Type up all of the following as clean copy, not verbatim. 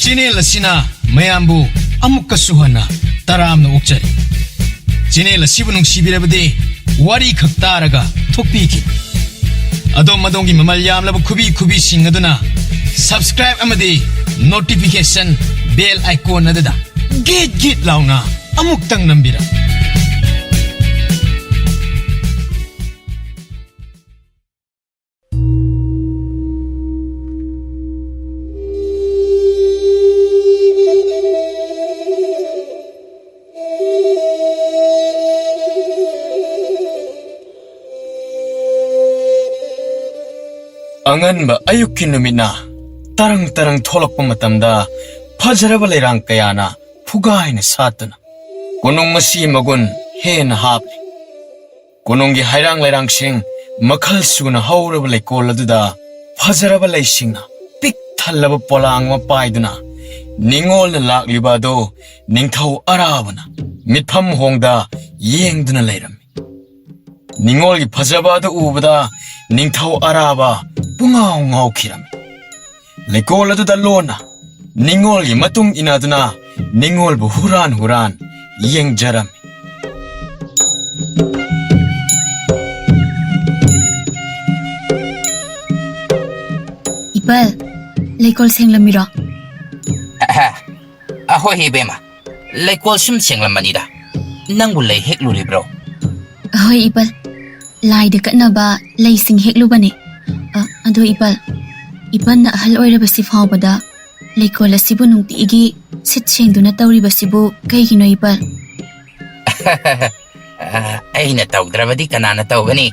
Channel asina mayambu amukkasu hana taramna okjari. Channel asibu nungsibirabadi wari khak taraga thokpiki. Adom madongi mamal yamlaba kubi sing aduna subscribe amadi notification bell icon adada git launa amuktang nambira. Angan ba ayuki numina tarang tholok pamatamda phajaraba leirang kayana phugaina satana konong masi magun hen hapli kononggi hairang leirang sing makhal suguna hauraba leikol aduda phajaraba leisingna pik thallaba polang ma paiduna ningol na lakliba do ningthau arabana mitpham hongda yengduna leiram ningol gi phajaba do ubada ningthau araba Pungau ngau kiram. Lekol adu dalona. Ningol gi matung inaduna. Ningol bu huran yeng jaram. Ipal, lekol seng lamira. Ahoy hebema. Lekol sum seng lamanida. Nang bulay heklu bro. Ahoy ipal. Lai dekat na ba lay sing heklu ba ni? Ado ipal na ahal oirabasi fawbada leikol asibu nungtiigi sit sengduna tawribasibu kaygino ipal. Aina tawdrabadi kanana tawgani.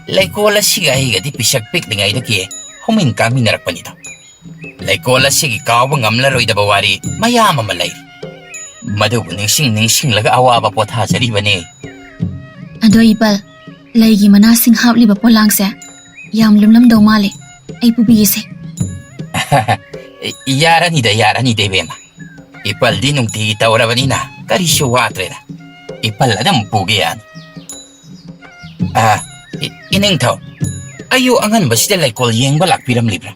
Leikol asiga higadi pisak piklingaydaki humin kami narakpanito. Leikol asigi kawba ngamlaroydaba wari mayama malay. Madugo ningsing laga awaba pothasaribani. Ado ipal, laygi manasing hapliba polangse. Yam lumlam daw mali ay pubigise. Yarani de bema. Ipal di nung ti tawrabanina karisyo watreda. Ipal adam pugian. Ining taw. Ayo angan ba sila lekol yeng balak piram libra?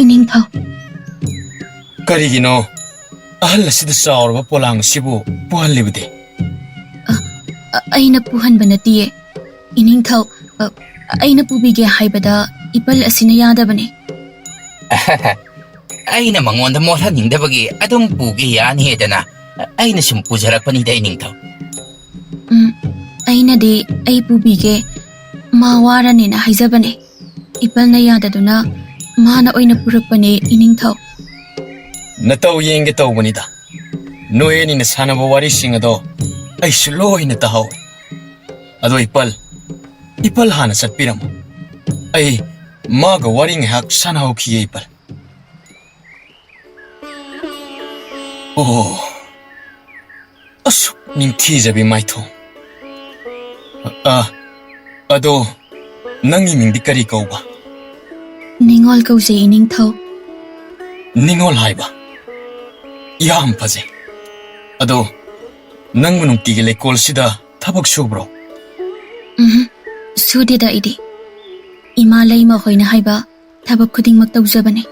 Ining taw. Karigino ahal sida saurba polang sibu puhan libde. Ay napuhan ba natiye? Ining taw. Ay napubigay haibada ipal asina yadabani. Ay na mangonda mo haning dabagi adong pugi yan hedana. Ay na sumpujarak panida ining taw. Ay na di ay pubigay mawara ni na haizabani. Ipal na yadaduna mana oy napurak pani ining taw. Nataw yeng gitaw banida. Noe ni nasana bawari singado ay suloy na tahaw. Ado ipal hana satpiram. Ay maga waring hak sanaw kiye ipal. Oh. Asuk ning tijabi maito. Ado nangi ming dikari kau ba? Ningol kau say ining taw. Ningol haiba. Yam paze. Ado nang munung tigile kol sida tabak subro. Sudida idi. Imalay mo ko'y nahayba, tabak kuding magtawzabani.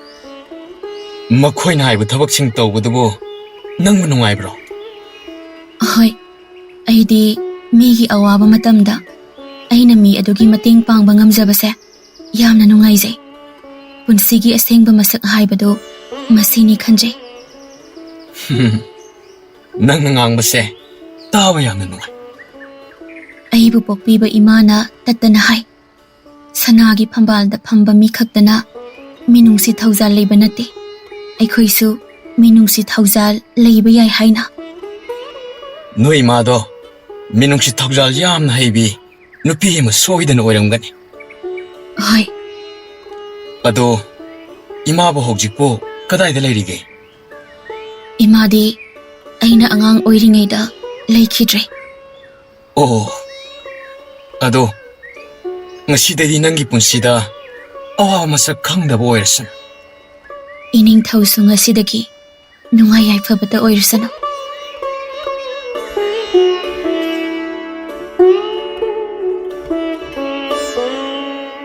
Makoy na haiba tabak sing tawbadubo nang manungay bro. Ahoy, ay di migi awaba matamda. Ay na mi adugi mating pang bangamzabase. Yam na nungay zay. Punsigi aseng ba masak hayba do, masini kanjay. Nang nangang base, tawa yam na nungay. Ay bupokpiba imana tatanahay. Sanagi pambalda pamba mikagdana minungsi thawzal layba nati. Ay koysu minungsi thawzal layba yay hayna. Noy mado, minungsi thawzal yam na haybi, nupi ma soidan oiramgani. Hoy. Ado, ima ba hogjikpo kadayda layrige? Imadi, ay na angang oiringayda laykidre. Oh. Ado, ngasidadi nangi punsida awa masak khangdaba oirasan. Ining thawsu ngasidagi nungay yaifabata oirasano.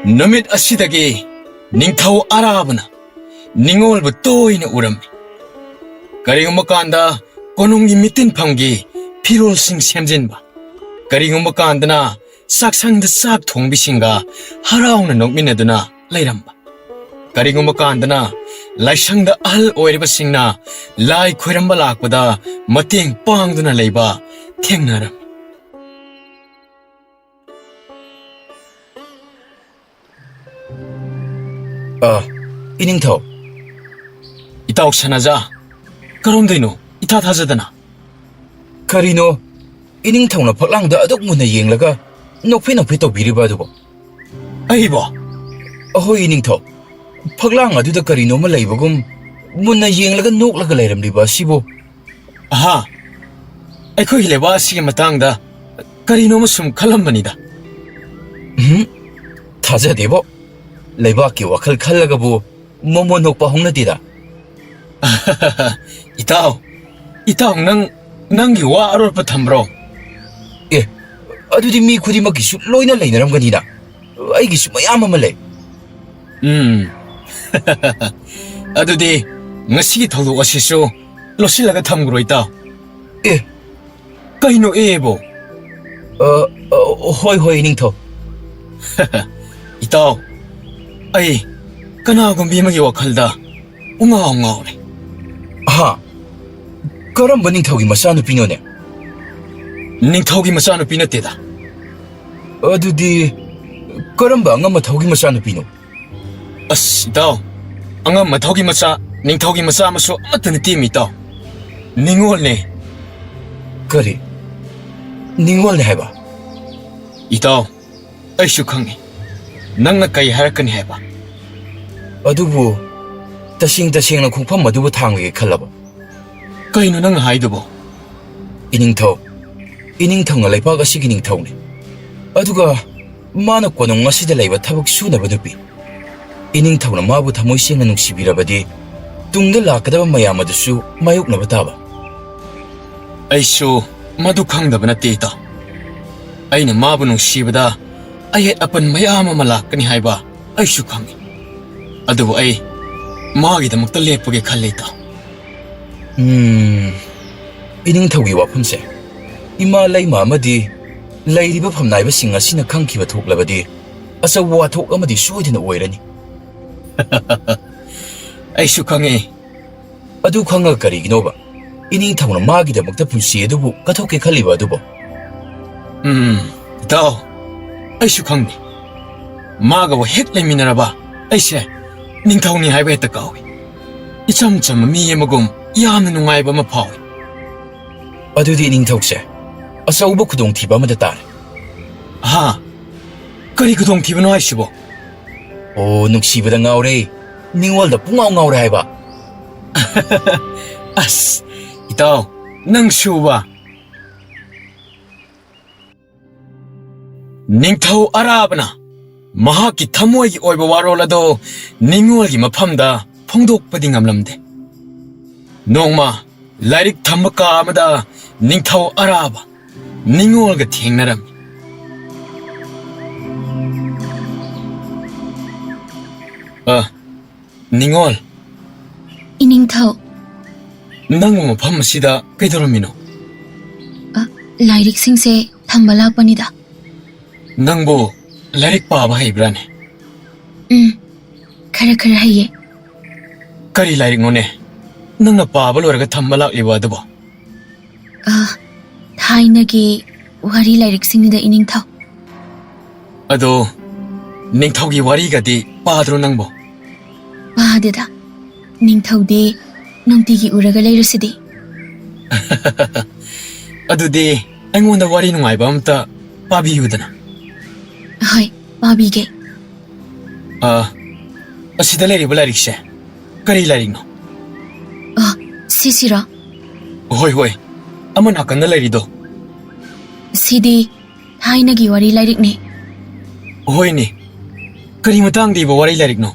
Namit asidagi ningthau arabana ꯅꯤꯡꯉꯣꯜꯕꯨ ꯇꯣꯏꯅ ꯎꯔꯝꯃꯤ꯫ ꯀꯔꯤꯒꯨꯝꯕ ꯀꯥꯟꯗ ꯀꯣꯅꯨꯡꯒꯤ ꯃꯤꯇꯤꯟꯐꯝꯒꯤ ꯐꯤꯔꯣꯜꯁꯤꯡ ꯁꯦꯝꯖꯤꯟꯕ, ꯀꯔꯤꯒꯨꯝꯕ ꯀꯥꯟꯗꯅ ꯆꯥꯛꯁꯪꯗ ꯆꯥꯛ ꯊꯣꯡꯕꯤꯁꯤꯡꯒ ꯍꯔꯥꯎꯅ ꯅꯣꯛꯃꯤꯟꯅꯗꯨꯅ ꯂꯩꯔꯝꯕ, ꯀꯔꯤꯒꯨꯝꯕ ꯀꯥꯟꯗꯅ ꯂꯥꯏꯁꯪꯗ ꯑꯍꯜ ꯑꯣꯏꯔꯤꯕꯁꯤꯡꯅ ꯂꯥꯏ ꯈꯣꯏꯔꯝꯕ ꯂꯥꯛꯄꯗ ꯃꯇꯦꯡ ꯄꯥꯡꯗꯨꯅ ꯂꯩꯕ ꯊꯦꯡꯅꯔꯝꯃꯤ꯫ ꯏꯅꯤꯡꯊꯧ, ꯏꯇꯥꯎ ꯁꯅꯥꯖꯥ, ꯀꯔꯣꯝꯗꯩꯅꯣ ꯏꯊꯥ ꯊꯥꯖꯗꯅ? ꯀꯔꯤꯅꯣ ꯏꯅꯤꯡꯊꯧꯅ ꯐꯛꯂꯥꯡꯗ ꯑꯗꯨꯛ ꯃꯨꯟꯅ ꯌꯦꯡꯂꯒ ꯅꯣꯛꯐꯦ ꯇꯧꯕꯤꯔꯤꯕ ꯑꯗꯨꯕꯨ? ꯑꯩꯕꯣ? ꯑꯍꯣꯏ ꯏꯅꯤꯡꯊꯧ, ꯐꯛꯂꯥꯡ ꯑꯗꯨꯗ ꯀꯔꯤꯅꯣꯃ ꯂꯩꯕꯒꯨꯝ ꯃꯨꯟꯅ ꯌꯦꯡꯂꯒ ꯅꯣꯛꯂꯒ ꯂꯩꯔꯝꯂꯤꯕ ꯑꯁꯤꯕꯨ? ꯑꯍꯥ, ꯑꯩꯈꯣꯏꯒꯤ ꯂꯩꯕꯥꯛ ꯑꯁꯤꯒꯤ ꯃꯇꯥꯡꯗ ꯀꯔꯤꯅꯣꯃ ꯁꯨꯝ ꯈꯜꯂꯝꯕꯅꯤꯗ꯫ ꯊꯥꯖꯗꯦꯕꯣ, ꯂꯩꯕꯥꯛꯀꯤ ꯋꯥꯈꯜ ꯈꯜꯂꯒꯕꯨ ꯃꯣꯃꯣꯟ ꯅꯣꯛꯄ ꯍꯧꯅꯗꯦꯗ꯫ ꯏꯇꯥꯎ ꯅꯪꯒꯤ ꯋꯥ ꯑꯔꯣꯠꯄ ꯊꯝꯕ꯭ꯔꯣ? ꯑꯦ, ꯑꯗꯨꯗꯤ ꯃꯤ ꯈꯨꯗꯤꯡꯃꯛꯀꯤꯁꯨ ꯂꯣꯏꯅ ꯂꯩꯅꯔꯝꯒꯅꯤꯗ, ꯑꯩꯒꯤꯁꯨ ꯃꯌꯥꯝ ꯑꯃ ꯂꯩ꯫ ꯑꯗꯨꯗꯤ ꯉꯁꯤꯒꯤ ꯊꯧꯗꯣꯛ ꯑꯁꯤꯁꯨ ꯂꯣꯠꯁꯤꯜꯂꯒ ꯊꯝꯈ꯭ꯔꯣ ꯏꯇꯥꯎ꯫ ꯑꯦ, ꯀꯩꯅꯣ ꯑꯦꯕꯣ? ꯍꯣꯏ ꯏꯅꯤꯡꯊꯧ꯫ ꯏꯇꯥꯎ, ꯑꯩ ꯀꯅꯥꯒꯨꯝꯕꯤ ꯑꯃꯒꯤ ꯋꯥꯈꯜꯗ ꯉꯥꯎꯔꯦ꯫ ꯍꯥ? ꯀꯔꯝꯕ ꯅꯤꯡꯊꯧꯒꯤ ꯃꯆꯥꯅꯨꯄꯤꯅꯣꯅꯦ? ꯅꯤꯡꯊꯧꯒꯤ ꯃꯆꯥꯅꯨꯄꯤ ꯅꯠꯇꯦꯗ꯫ ꯑꯗꯨꯗꯤ ꯀꯔꯝꯕ ꯑꯉꯝ ꯃꯊꯧꯒꯤ ꯃꯆꯥꯅꯨꯄꯤꯅꯣ? ꯑꯁ ꯏꯇꯥꯎ, ꯑꯉꯝ ꯃꯊꯧꯒꯤ ꯃꯆꯥ, ꯅꯤꯡꯊꯧꯒꯤ ꯃꯆꯥ ꯑꯃꯁꯨ ꯑꯃꯠꯇ ꯅꯠꯇꯦꯃꯤ ꯏꯇꯥꯎ, ꯅꯤꯡꯉꯣꯜꯅꯦ꯫ ꯀꯔꯤ? ꯅꯤꯡꯉꯣꯜꯅꯦ ꯍꯥꯏꯕ? ꯏꯇꯥꯎ, ꯑꯩꯁꯨ ꯈꯪꯉꯤ ꯅꯪꯅ ꯀꯩ ꯍꯥꯏꯔꯛꯀꯅꯤ ꯍꯥꯏꯕ꯫ ꯑꯗꯨꯕꯨ ꯇꯁꯦꯡꯅ ꯈꯣꯡꯐꯝ ꯑꯗꯨꯕꯨ ꯊꯥꯡꯂꯒꯦ ꯈꯜꯂꯕ? ꯀꯩꯅꯣ ꯅꯪꯅ ꯍꯥꯏꯗꯨꯕꯣ? ꯏꯅꯤꯡꯊꯧꯅ ꯂꯩꯕꯥꯛ ꯑꯁꯤꯒꯤ ꯅꯤꯡꯊꯧꯅꯤ, ꯑꯗꯨꯒ ꯃꯥꯅ ꯀꯣꯅꯨꯡ ꯑꯁꯤꯗ ꯂꯩꯕ ꯊꯕꯛ ꯁꯨꯅꯕ ꯅꯨꯄꯤ꯫ ꯏꯅꯤꯡꯊꯧꯅ ꯃꯥꯕꯨ ꯊꯃꯣꯏ ꯁꯦꯡꯅ ꯅꯨꯡꯁꯤꯕꯤꯔꯕꯗꯤ ꯇꯨꯡꯗ ꯂꯥꯛꯀꯗꯕ ꯃꯌꯥꯝ ꯑꯗꯨꯁꯨ ꯃꯥꯌꯣꯛꯅꯕ ꯇꯥꯕ꯫ ꯑꯩꯁꯨ ꯃꯗꯨ ꯈꯪꯗꯕ ꯅꯠꯇꯦ ꯏꯇꯥꯎ꯫ ꯑꯩꯅ ꯃꯥꯕꯨ ꯅꯨꯡꯁꯤꯕꯗ ꯑꯌꯦꯠ ꯑꯄꯟ ꯃꯌꯥꯝ ꯑꯃ ꯂꯥꯛꯀꯅꯤ ꯍꯥꯏꯕ ꯑꯩꯁꯨ ꯈꯪꯉꯤ, ꯑꯗꯨꯕꯨ ꯑꯩ ꯃꯥꯒꯤꯗꯃꯛꯇ ꯂꯦꯞꯄꯒꯦ ꯈꯜꯂꯤ ꯏꯇꯥꯎ꯫ ꯏꯅꯤꯡꯊꯧꯒꯤ ꯋꯥꯐꯝꯁꯦ ꯏꯃꯥ ꯂꯩꯃ ꯑꯃꯗꯤ ꯂꯩꯔꯤꯕ ꯐꯝꯅꯥꯏꯕꯁꯤꯡ ꯑꯁꯤꯅ ꯈꯪꯈꯤꯕ ꯊꯣꯛꯂꯕꯗꯤ ꯑꯆꯧꯕ ꯋꯥꯊꯣꯛ ꯑꯃꯗꯤ ꯁꯣꯏꯗꯅ ꯑꯣꯏꯔꯅꯤ꯫ ꯑꯩꯁꯨ ꯈꯪꯉꯤ꯫ ꯑꯗꯨ ꯈꯪꯉꯒ ꯀꯔꯤꯒꯤꯅꯣꯕ ꯏꯅꯤꯡꯊꯧꯅ ꯃꯥꯒꯤꯗꯃꯛꯇ ꯄꯨꯟꯁꯤ ꯑꯗꯨꯕꯨ ꯀꯠꯊꯣꯛꯀꯦ ꯈꯜꯂꯤꯕ ꯑꯗꯨꯕꯨ? ꯏꯇꯥꯎ, ꯑꯩꯁꯨ ꯈꯪꯗꯦ꯫ ꯃꯥꯒꯕꯨ ꯍꯦꯛ ꯂꯩꯃꯤꯟꯅꯔꯕ ꯑꯩꯁꯦ ꯅꯤꯡꯊꯧꯅꯤ ꯍꯥꯏꯕ ꯍꯦꯛꯇ ꯀꯥꯎꯏ꯫ ꯏꯆꯝ ꯆꯝꯕ ꯃꯤ ꯑꯃꯒꯨꯝ ꯌꯥꯝꯅ ꯅꯨꯡꯉꯥꯏꯕ ꯑꯃ ꯐꯥꯎꯏ꯫ ꯑꯗꯨꯗꯤ ꯏꯅꯤꯡꯊꯧꯁꯦ ꯑꯆꯧꯕ ꯈꯨꯗꯣꯡꯊꯤꯕ ꯑꯃꯗ ꯇꯥꯔꯦ꯫ ꯍꯥ? ꯀꯔꯤ ꯈꯨꯗꯣꯡꯊꯤꯕꯅꯣ ꯍꯥꯏꯁꯤꯕꯣ? ꯑꯣ, ꯅꯨꯡꯁꯤꯕꯗ ꯉꯥꯎꯔꯦ, ꯅꯤꯡꯉꯣꯜꯗ ꯄꯨꯡꯉꯥꯎ ꯉꯥꯎꯔꯦ ꯍꯥꯏꯕ꯫ ꯑꯁ ꯏꯇꯥꯎ, ꯅꯪꯁꯨꯕ? ꯅꯤꯡꯊꯧ ꯑꯔꯥꯕꯅ ꯃꯍꯥꯛꯀꯤ ꯊꯃꯣꯏꯒꯤ ꯑꯣꯏꯕ ꯋꯥꯔꯣꯜ ꯑꯗꯣ ꯅꯤꯡꯉꯣꯜꯒꯤ ꯃꯐꯝꯗ ꯐꯣꯡꯗꯣꯛꯄꯗꯤ ꯉꯝꯂꯝꯗꯦ꯫ ꯅꯣꯡꯃ ꯂꯥꯏꯔꯤꯛ ꯊꯝꯕ ꯀꯥ ꯑꯃꯗ ꯅꯤꯡꯊꯧ ꯑꯔꯥꯕ ꯅꯤꯡꯉꯣꯜꯒ ꯊꯦꯡꯅꯔꯝꯃꯤ꯫ ꯅꯤꯡꯉꯣꯜ, ꯏꯅꯤꯡꯊꯧ, ꯅꯪꯕꯨ ꯃꯐꯝ ꯑꯁꯤꯗ ꯀꯩꯗꯧꯔꯝꯃꯤꯅꯣ? ꯂꯥꯏꯔꯤꯛꯁꯤꯡꯁꯦ ꯊꯝꯕ ꯂꯥꯛꯄꯅꯤꯗ꯫ ꯅꯪꯕꯨ ꯂꯥꯏꯔꯤꯛ ꯄꯥꯕ ꯍꯩꯕ꯭ꯔꯥꯅꯦ? ꯈꯔ ꯍꯩꯌꯦ꯫ ꯀꯔꯤ ꯂꯥꯏꯔꯤꯛꯅꯣꯅꯦ ꯅꯪꯅ ꯄꯥꯕ ꯂꯣꯏꯔꯒ ꯊꯝꯕ ꯂꯥꯛꯂꯤꯕ ꯑꯗꯨꯕꯣ? ꯊꯥꯏꯅꯒꯤ ꯋꯥꯔꯤ ꯂꯥꯏꯔꯤꯛꯁꯤꯡꯅꯤꯗ ꯏꯅꯤꯡꯊꯧ꯫ ꯑꯗꯣ ꯅꯤꯡꯊꯧꯒꯤ ꯋꯥꯔꯤꯒꯗꯤ ꯄꯥꯗ꯭ꯔꯣ ꯅꯪꯕꯣ? ꯄꯥꯗꯦꯗ, ꯅꯤꯡꯊꯧꯗꯤ ꯅꯨꯡꯇꯤꯒꯤ ꯎꯔꯒ ꯂꯩꯔꯨꯁꯤꯗꯤ꯫ ꯑꯗꯨꯗꯤ ꯑꯩꯉꯣꯟꯗ ꯋꯥꯔꯤ ꯅꯨꯡꯉꯥꯏꯕ ꯑꯝꯇ ꯄꯥꯕꯤꯌꯨꯗꯅ꯫ ꯍꯣꯏ, ꯄꯥꯕꯤꯒꯦ꯫ ꯑꯁꯤꯗ ꯂꯩꯔꯤꯕ ꯂꯥꯏꯔꯤꯛꯁꯦ ꯀꯔꯤ ꯂꯥꯏꯔꯤꯛꯅꯣ? ꯁꯤꯁꯤꯔꯣ? ꯍꯣꯏ, ꯑꯃ ꯅꯥꯀꯟꯗ ꯂꯩꯔꯤꯗꯣ꯫ ꯁꯤꯗꯤ ꯊꯥꯏꯅꯒꯤ ꯋꯥꯔꯤ ꯂꯥꯏꯔꯤꯛꯅꯤ꯫ ꯍꯣꯏꯅꯦ, ꯀꯔꯤ ꯃꯇꯥꯡꯗ ꯏꯕ ꯋꯥꯔꯤ ꯂꯥꯏꯔꯤꯛꯅꯣ?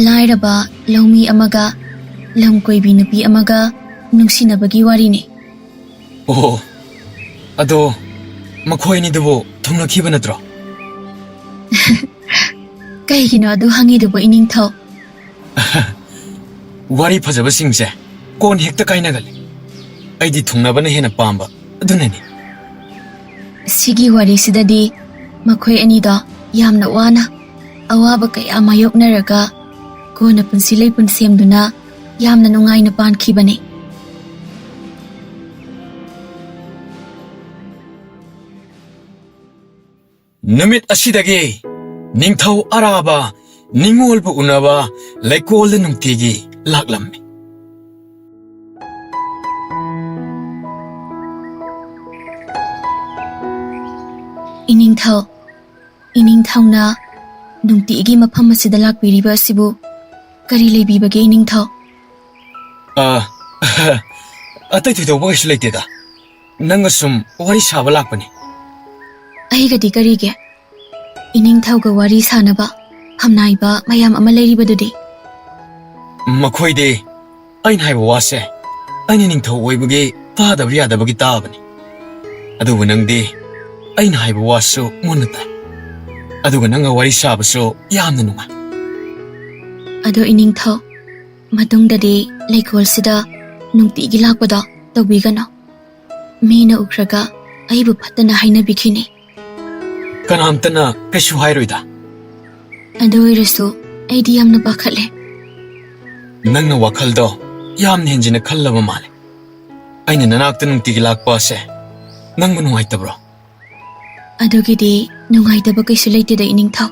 ꯂꯥꯏꯔꯕ ꯂꯧꯃꯤ ꯑꯃꯒ ꯂꯝ ꯀꯣꯏꯕꯤ ꯅꯨꯄꯤ ꯑꯃꯒ ꯅꯨꯡꯁꯤꯅꯕꯒꯤ ꯋꯥꯔꯤꯅꯤ꯫ ꯑꯣ, ꯑꯗꯣ ꯃꯈꯣꯏꯅꯤꯗꯨꯕꯨ ꯊꯨꯡꯅꯈꯤꯕ ꯅꯠꯇ꯭ꯔꯣ? ꯀꯩꯒꯤꯅꯣ ꯑꯗꯨ ꯍꯪꯉꯤꯗꯨꯕꯨ ꯏꯅꯤꯡꯊꯧ? ꯋꯥꯔꯤ ꯐꯖꯕꯁꯤꯡꯁꯦ ꯀꯣꯟ ꯍꯦꯛꯇ ꯀꯥꯏꯅꯒꯜꯂꯤ ꯑꯩꯗꯤ ꯊꯨꯡꯅꯕꯅ ꯍꯦꯟꯅ ꯄꯥꯝꯕ ꯑꯗꯨꯅꯅꯤ ꯁꯤꯒꯤ ꯋꯥꯔꯤꯁꯤꯗꯗꯤ ꯃꯈꯣꯏ ꯑꯅꯤꯗꯣ ꯌꯥꯝꯅ ꯋꯥꯅ ꯑꯋꯥꯕ ꯀꯌꯥ ꯃꯥꯌꯣꯛꯅꯔꯒ ꯀꯣꯟꯅ ꯄꯨꯟꯁꯤ ꯂꯩꯄꯨꯟ ꯁꯦꯝꯗꯨꯅ ꯌꯥꯝꯅ ꯅꯨꯡꯉꯥꯏꯅ ꯄꯥꯟꯈꯤꯕꯅꯤ ꯅꯨꯃꯤꯠ ꯑꯁꯤꯗꯒꯤ ꯅꯤꯡꯊꯧ ꯑꯔꯥꯕ ꯅꯤꯡꯉꯣꯜꯕꯨ ꯎꯅꯕ ꯂꯩꯀꯣꯜꯗ ꯅꯨꯡꯇꯤꯒꯤ ꯂꯥꯛꯂꯝꯃꯤ ꯏꯅꯤꯡꯊꯧꯅ ꯅꯨꯡꯇꯤꯒꯤ ꯃꯐꯝ ꯑꯁꯤꯗ ꯂꯥꯛꯄꯤꯔꯤꯕ ꯑꯁꯤꯕꯨ ꯀꯔꯤ ꯂꯩꯕꯤꯕꯒꯦ ꯏꯅꯤꯡꯊꯧ? ꯑꯇꯩ ꯊꯣꯏꯗꯣꯛꯄ ꯀꯩꯁꯨ ꯂꯩꯇꯦꯗ ꯅꯪꯒ ꯁꯨꯝ ꯋꯥꯔꯤ ꯁꯥꯕ ꯂꯥꯛꯄꯅꯤ ꯑꯩꯒꯗꯤ ꯀꯔꯤꯒꯦ? ꯏꯅꯤꯡꯊꯧꯒ ꯋꯥꯔꯤ ꯁꯥꯅꯕ ꯐꯝꯅꯥꯏꯕ ꯃꯌꯥꯝ ꯑꯃ ꯂꯩꯔꯤꯕꯗꯨꯗꯤ? ꯃꯈꯣꯏꯗꯤ ꯑꯩꯅ ꯍꯥꯏꯕ ꯋꯥꯁꯦ ꯑꯩꯅ ꯅꯤꯡꯊꯧ ꯑꯣꯏꯕꯒꯤ ꯇꯥꯗꯕ ꯌꯥꯗꯕꯒꯤ ꯇꯥꯕꯅꯤ ꯑꯗꯨꯕꯨ ꯅꯪꯗꯤ ꯑꯩꯅ ꯍꯥꯏꯕ ꯋꯥꯁꯨ ꯃꯨꯟꯅ ꯇꯥꯏ ꯑꯗꯨꯒ ꯅꯪꯒ ꯋꯥꯔꯤ ꯁꯥꯕꯁꯨ ꯌꯥꯝꯅ ꯅꯨꯡꯉꯥꯏ ꯑꯗꯣ ꯏꯅꯤꯡꯊꯧ ꯃꯇꯨꯡꯗꯗꯤ ꯂꯩꯀꯣꯜꯁꯤꯗ ꯅꯨꯡꯇꯤꯒꯤ ꯂꯥꯛꯄꯗꯣ ꯇꯧꯕꯤꯒꯅꯨ ꯃꯤꯅ ꯎꯈ꯭ꯔꯒ ꯑꯩꯕꯨ ꯐꯠꯇꯅ ꯍꯥꯏꯅꯕꯤꯈꯤꯅꯤ ꯀꯅꯥꯝꯇꯅ ꯀꯩꯁꯨ ꯍꯥꯏꯔꯣꯏꯗ ꯑꯗꯨ ꯑꯣꯏꯔꯁꯨ ꯑꯩꯗꯤ ꯌꯥꯝꯅ ꯄꯥꯈꯠꯂꯦ ꯅꯪꯅ ꯋꯥꯈꯜꯗꯣ ꯌꯥꯝꯅ ꯍꯦꯟꯖꯤꯟꯅ ꯈꯜꯂꯕ ꯃꯥꯜꯂꯦ ꯑꯩꯅ ꯅꯅꯥꯛꯇ ꯅꯨꯡꯇꯤꯒꯤ ꯂꯥꯛꯄ ꯑꯁꯦ ꯅꯪꯕꯨ ꯅꯨꯡꯉꯥꯏꯇꯕ꯭ꯔꯣ? ꯑꯗꯨꯒꯤꯗꯤ ꯅꯨꯡꯉꯥꯏꯇꯕ ꯀꯩꯁꯨ ꯂꯩꯇꯦꯗ ꯏꯅꯤꯡꯊꯧ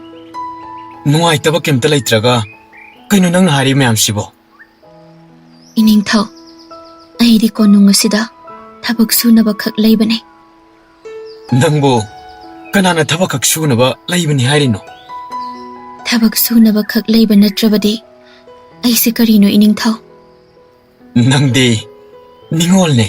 ꯅꯨꯡꯉꯥꯏꯇꯕ ꯀꯩꯝꯇ ꯂꯩꯇ꯭ꯔꯒ ꯀꯩꯅꯣ ꯅꯪꯅ ꯍꯥꯏꯔꯤ ꯃꯌꯥꯝꯁꯤꯕꯣ? ꯏꯅꯤꯡꯊꯧ ꯑꯩꯗꯤ ꯀꯣꯅꯨꯡ ꯑꯁꯤꯗ ꯊꯕꯛ ꯁꯨꯅꯕ ꯈꯛ ꯂꯩꯕꯅꯦ ꯅꯪꯕꯨ ꯀꯅꯥꯅ ꯊꯕꯛ ꯈꯛ ꯁꯨꯅꯕ ꯂꯩꯕꯅꯤ ꯍꯥꯏꯔꯤꯅꯣ? ꯊꯕꯛ ꯁꯨꯅꯕ ꯈꯛ ꯂꯩꯕ ꯅꯠꯇ꯭ꯔꯕꯗꯤ ꯑꯩꯁꯦ ꯀꯔꯤꯅꯣ ꯏꯅꯤꯡꯊꯧ? ꯅꯪꯗꯤ ꯅꯤꯡꯉꯣꯜꯅꯦ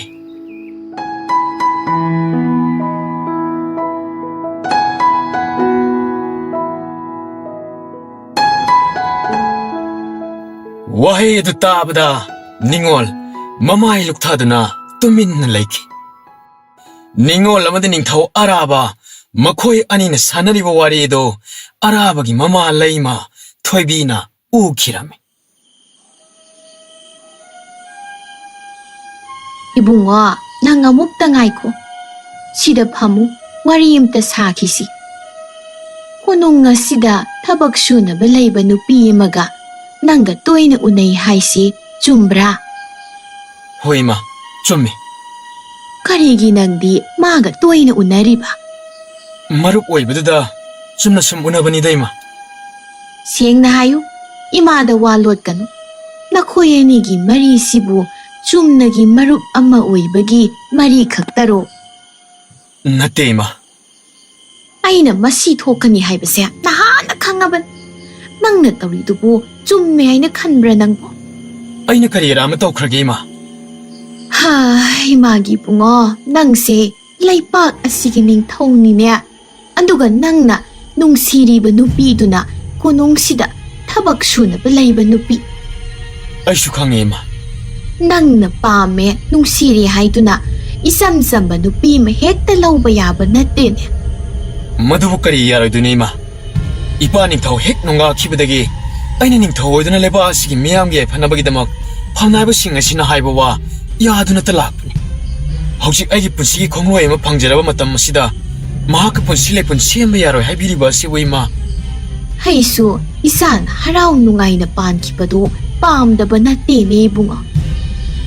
ꯋꯥꯍꯩ ꯑꯗꯨ ꯇꯥꯕꯗ ꯅꯤꯡꯉꯣꯜ ꯃꯃꯥꯏ ꯂꯨꯛꯊꯗꯨꯅ ꯇꯨꯃꯤꯟꯅ ꯂꯩꯈꯤ ꯅꯤꯡꯉꯣꯜ ꯑꯃꯗꯤ ꯅꯤꯡꯊꯧ ꯑꯔꯥꯕ ꯃꯈꯣꯏ ꯑꯅꯤꯅ ꯁꯥꯟꯅꯔꯤꯕ ꯋꯥꯔꯤ ꯑꯗꯨ ꯑꯔꯥꯕꯒꯤ ꯃꯃꯥ ꯂꯩꯃ ꯊꯣꯏꯕꯤꯅ ꯎꯈꯤꯔꯝꯃꯤ ꯏꯕꯨꯡꯉꯣ ꯅꯪ ꯑꯃꯨꯛꯇ ꯉꯥꯏꯈꯣ ꯁꯤꯗ ꯐꯝꯃꯨ ꯋꯥꯔꯤ ꯑꯃꯇ ꯁꯥꯈꯤꯁꯤ ꯀꯣꯅꯨꯡ ꯑꯁꯤꯗ ꯊꯕꯛ ꯁꯨꯅꯕ ꯂꯩꯕ ꯅꯨꯄꯤ ꯑꯃꯒ ꯅꯪꯒ ꯇꯣꯏꯅ ꯎꯅꯩ ꯍꯥꯏꯁꯤ ꯆꯨꯝꯕ꯭ꯔꯥ? ꯍꯣꯏ ꯏꯃꯥ ꯆꯨꯝꯃꯤ ꯀꯔꯤꯒꯤ ꯅꯪꯗꯤ ꯃꯥꯒ ꯇꯣꯏꯅ ꯎꯅꯔꯤꯕ? ꯃꯔꯨꯞ ꯑꯣꯏꯕꯗꯨꯗ ꯆꯨꯝꯅ ꯁꯨꯝ ꯎꯅꯕꯅꯤꯗ ꯏꯃꯥ ꯁꯦꯡꯅ ꯍꯥꯏꯌꯨ ꯏꯃꯥꯗ ꯋꯥ ꯂꯣꯠꯀꯅꯨ ꯅꯈꯣꯏ ꯑꯅꯤꯒꯤ ꯃꯔꯤꯁꯤꯕꯨ ꯆꯨꯝꯅꯒꯤ ꯃꯔꯨꯞ ꯑꯃ ꯑꯣꯏꯕꯒꯤ ꯃꯔꯤ ꯈꯛꯇꯔꯣ? ꯅꯠꯇꯦ ꯏꯃꯥ ꯑꯩꯅ ꯃꯁꯤ ꯊꯣꯛꯀꯅꯤ ꯍꯥꯏꯕꯁꯦ ꯅꯍꯥꯟꯅ ꯈꯪꯉꯕꯅꯤ ꯅꯪꯅ ꯇꯧꯔꯤꯗꯨꯕꯨ ꯆꯨꯝꯃꯦ ꯍꯥꯏꯅ ꯈꯟꯕ꯭ꯔꯥ ꯅꯪꯕꯨ? ꯑꯩꯅ ꯀꯔꯤ ꯑꯔꯥꯟꯕ ꯇꯧꯈ꯭ꯔꯒꯦ ꯏꯃꯥ? 이마기 붕어 낭세 ꯂꯩꯄꯥꯛ ꯑꯁꯤꯒꯤ ꯅꯤꯡꯊꯧꯅꯤꯅꯦ ꯑꯗꯨꯒ ꯅꯪꯅ ꯅꯨꯡꯁꯤꯔꯤꯕ ꯅꯨꯄꯤꯗꯨꯅ ꯀꯣꯅꯨꯡꯁꯤꯗ ꯊꯕꯛ ꯁꯨꯅꯕ ꯂꯩꯕ ꯅꯨꯄꯤ ꯑꯩꯁꯨ ꯈꯪꯉꯦ ꯏꯃꯥ ꯅꯪꯅ ꯄꯥꯝꯃꯦ ꯅꯨꯡꯁꯤꯔꯤ ꯍꯥꯏꯗꯨꯅ ꯏꯆꯝ ꯆꯝꯕ ꯅꯨꯄꯤ ꯑꯃ ꯍꯦꯛꯇ ꯂꯧꯕ ꯌꯥꯕ ꯅꯠꯇꯦꯅꯦ ꯃꯗꯨꯕꯨ ꯀꯔꯤ ꯌꯥꯔꯣꯏꯗꯣꯏꯅꯣ ꯏꯃꯥ ꯏꯄꯥ ꯅꯤꯡꯊꯧ ꯍꯦꯛ ꯅꯣꯡꯉꯥꯛꯈꯤꯕꯗꯒꯤ ꯑꯩꯅ ꯅꯤꯡꯊꯧ ꯑꯣꯏꯗꯨꯅ ꯂꯩꯕꯥꯛ ꯑꯁꯤꯒꯤ ꯃꯤꯌꯥꯝꯒꯤ ꯌꯥꯏꯐꯅꯕꯒꯤꯗꯃꯛ ꯐꯝꯅꯥꯏꯕꯁꯤꯡ ꯑꯁꯤꯅ ꯍꯥꯏꯕ ꯋꯥ ꯌꯥꯗꯨꯅꯇ ꯂꯥꯛꯄꯅꯤ ꯍꯧꯖꯤꯛ ꯑꯩꯒꯤ ꯄꯨꯟꯁꯤꯒꯤ ꯈꯣꯡꯂꯣꯏ ꯑꯃ ꯐꯪꯖꯔꯕ ꯃꯇꯝ ꯑꯁꯤꯗ ꯃꯍꯥꯛꯀ ꯄꯨꯟꯁꯤ ꯂꯩꯄꯨꯟ ꯁꯦꯝꯕ ꯌꯥꯔꯣꯏ ꯍꯥꯏꯕꯤꯔꯤꯕ ꯑꯁꯤꯕꯨ ꯏꯃꯥ ꯑꯩꯁꯨ ꯏꯆꯥꯅ ꯍꯔꯥꯎ ꯅꯨꯡꯉꯥꯏꯅ ꯄꯥꯟꯈꯤꯕꯗꯨ ꯄꯥꯝꯗꯕ ꯅꯠꯇꯦꯅꯦ ꯏꯕꯨꯡꯉꯣ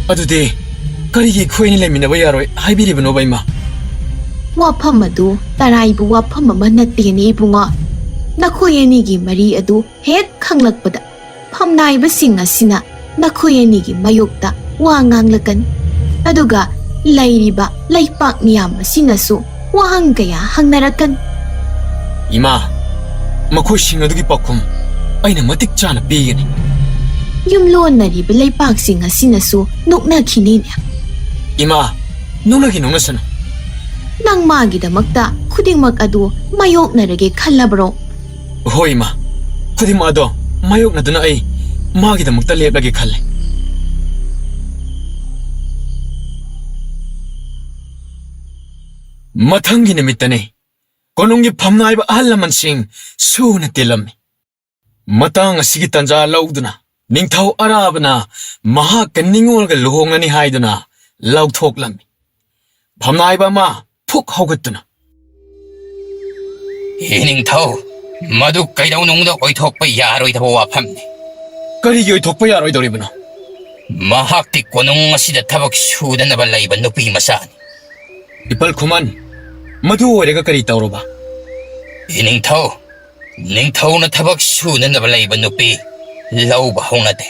ꯑꯗꯨꯗꯤ ꯀꯔꯤꯒꯤ ꯑꯩꯈꯣꯏꯅꯤ ꯂꯩꯃꯤꯟꯅꯕ ꯌꯥꯔꯣꯏ ꯍꯥꯏꯕꯤꯔꯤꯕꯅꯣꯕ ꯏꯃꯥ ꯋꯥꯐꯝ ꯑꯗꯨ ꯇꯔꯥꯏꯕ ꯋꯥꯐꯝ ꯑꯃ ꯅꯠꯇꯦꯅꯦ ꯏꯕꯨꯡꯉꯣ ꯅꯈꯣꯏ ꯑꯅꯤꯒꯤ ꯃꯔꯤ ꯑꯗꯨ ꯍꯦꯛ ꯈꯪꯂꯛꯄꯗ ꯐꯝꯅꯥꯏꯕꯁꯤꯡ ꯑꯁꯤꯅ ꯅꯈꯣꯏ ꯑꯅꯤꯒꯤ ꯃꯥꯌꯣꯛꯇ ꯋꯥ ꯉꯥꯡꯂꯛꯀꯅꯤ ꯑꯗꯨꯒ ꯂꯩꯔꯤꯕ ꯂꯩꯄꯥꯛ ꯃꯤꯌꯥꯝ ꯑꯁꯤꯅꯁꯨ ꯋꯥꯍꯪ ꯀꯌꯥ ꯍꯪꯅꯔꯛꯀꯅꯤ ꯏꯃꯥ ꯃꯈꯣꯏꯁꯤꯡ ꯑꯗꯨꯒꯤ ꯄꯥꯎꯈꯨꯝ ꯑꯩꯅ ꯃꯇꯤꯛ ꯆꯥꯅ ꯄꯤꯒꯅꯤ ꯌꯨꯝꯂꯣꯟꯅꯔꯤꯕ ꯂꯩꯄꯥꯛꯁꯤꯡ ꯑꯁꯤꯅꯁꯨ ꯅꯣꯛꯅꯈꯤꯅꯤꯅꯦ ꯏꯃꯥ ꯅꯣꯛꯅꯁꯅꯨ ꯅꯪ ꯃꯥꯒꯤꯗꯃꯛꯇ ꯈꯨꯗꯤꯡꯃꯛ ꯑꯗꯨ ꯃꯥꯌꯣꯛꯅꯔꯒꯦ ꯈꯜꯂꯕ꯭ꯔꯣ ꯍꯣꯏ ꯏꯃꯥ ꯈꯨꯗꯤꯡꯃꯛ ꯑꯗꯣ ꯃꯥꯌꯣꯛꯅꯗꯨꯅ ꯑꯩ ꯃꯥꯒꯤꯗꯃꯛꯇ ꯂꯦꯞꯂꯒꯦ ꯈꯜꯂꯦ ꯃꯊꯪꯒꯤ ꯅꯨꯃꯤꯠꯇꯅꯤ ꯀꯣꯅꯨꯡꯒꯤ ꯐꯝꯅꯥꯏꯕ ꯑꯍꯜ ꯂꯃꯟꯁꯤꯡ ꯁꯨꯅ ꯇꯤꯜꯂꯝꯃꯤ ꯃꯇꯥꯡ ꯑꯁꯤꯒꯤ ꯇꯟꯖꯥ ꯂꯧꯗꯨꯅ ꯅꯤꯡꯊꯧ ꯑꯔꯥꯕꯅ ꯃꯍꯥꯛꯀ ꯅꯤꯡꯉꯣꯜꯒ ꯂꯨꯍꯣꯡꯒꯅꯤ ꯍꯥꯏꯗꯨꯅ ꯂꯥꯎꯊꯣꯛꯂꯝꯃꯤ꯫ ꯐꯝꯅꯥꯏꯕ ꯑꯃ ꯐꯨꯛ ꯍꯧꯒꯠꯇꯨꯅ ꯏꯅꯤꯡꯊꯧ, ꯃꯗꯨ ꯀꯩꯗꯧꯅꯨꯡꯗ ꯑꯣꯏꯊꯣꯛꯄ ꯌꯥꯔꯣꯏꯗꯕ ꯋꯥꯐꯝꯅꯤ꯫ ꯀꯔꯤꯒꯤ ꯑꯣꯏꯊꯣꯛꯄ ꯌꯥꯔꯣꯏꯗꯧꯔꯤꯕꯅꯣ? ꯃꯍꯥꯛꯇꯤ ꯀꯣꯅꯨꯡ ꯑꯁꯤꯗ ꯊꯕꯛ ꯁꯨꯗꯅꯕ ꯂꯩꯕ ꯅꯨꯄꯤ ꯃꯆꯥꯅꯤ꯫ ꯏꯄꯜ ꯈꯨꯃꯟ, ꯃꯗꯨ ꯑꯣꯏꯔꯒ ꯀꯔꯤ ꯇꯧꯔꯕ? ꯏꯅꯤꯡꯊꯧ, ꯅꯤꯡꯊꯧꯅ ꯊꯕꯛ ꯁꯨꯅꯅꯕ ꯂꯩꯕ ꯅꯨꯄꯤ ꯂꯧꯕ ꯍꯧꯅꯗꯦ꯫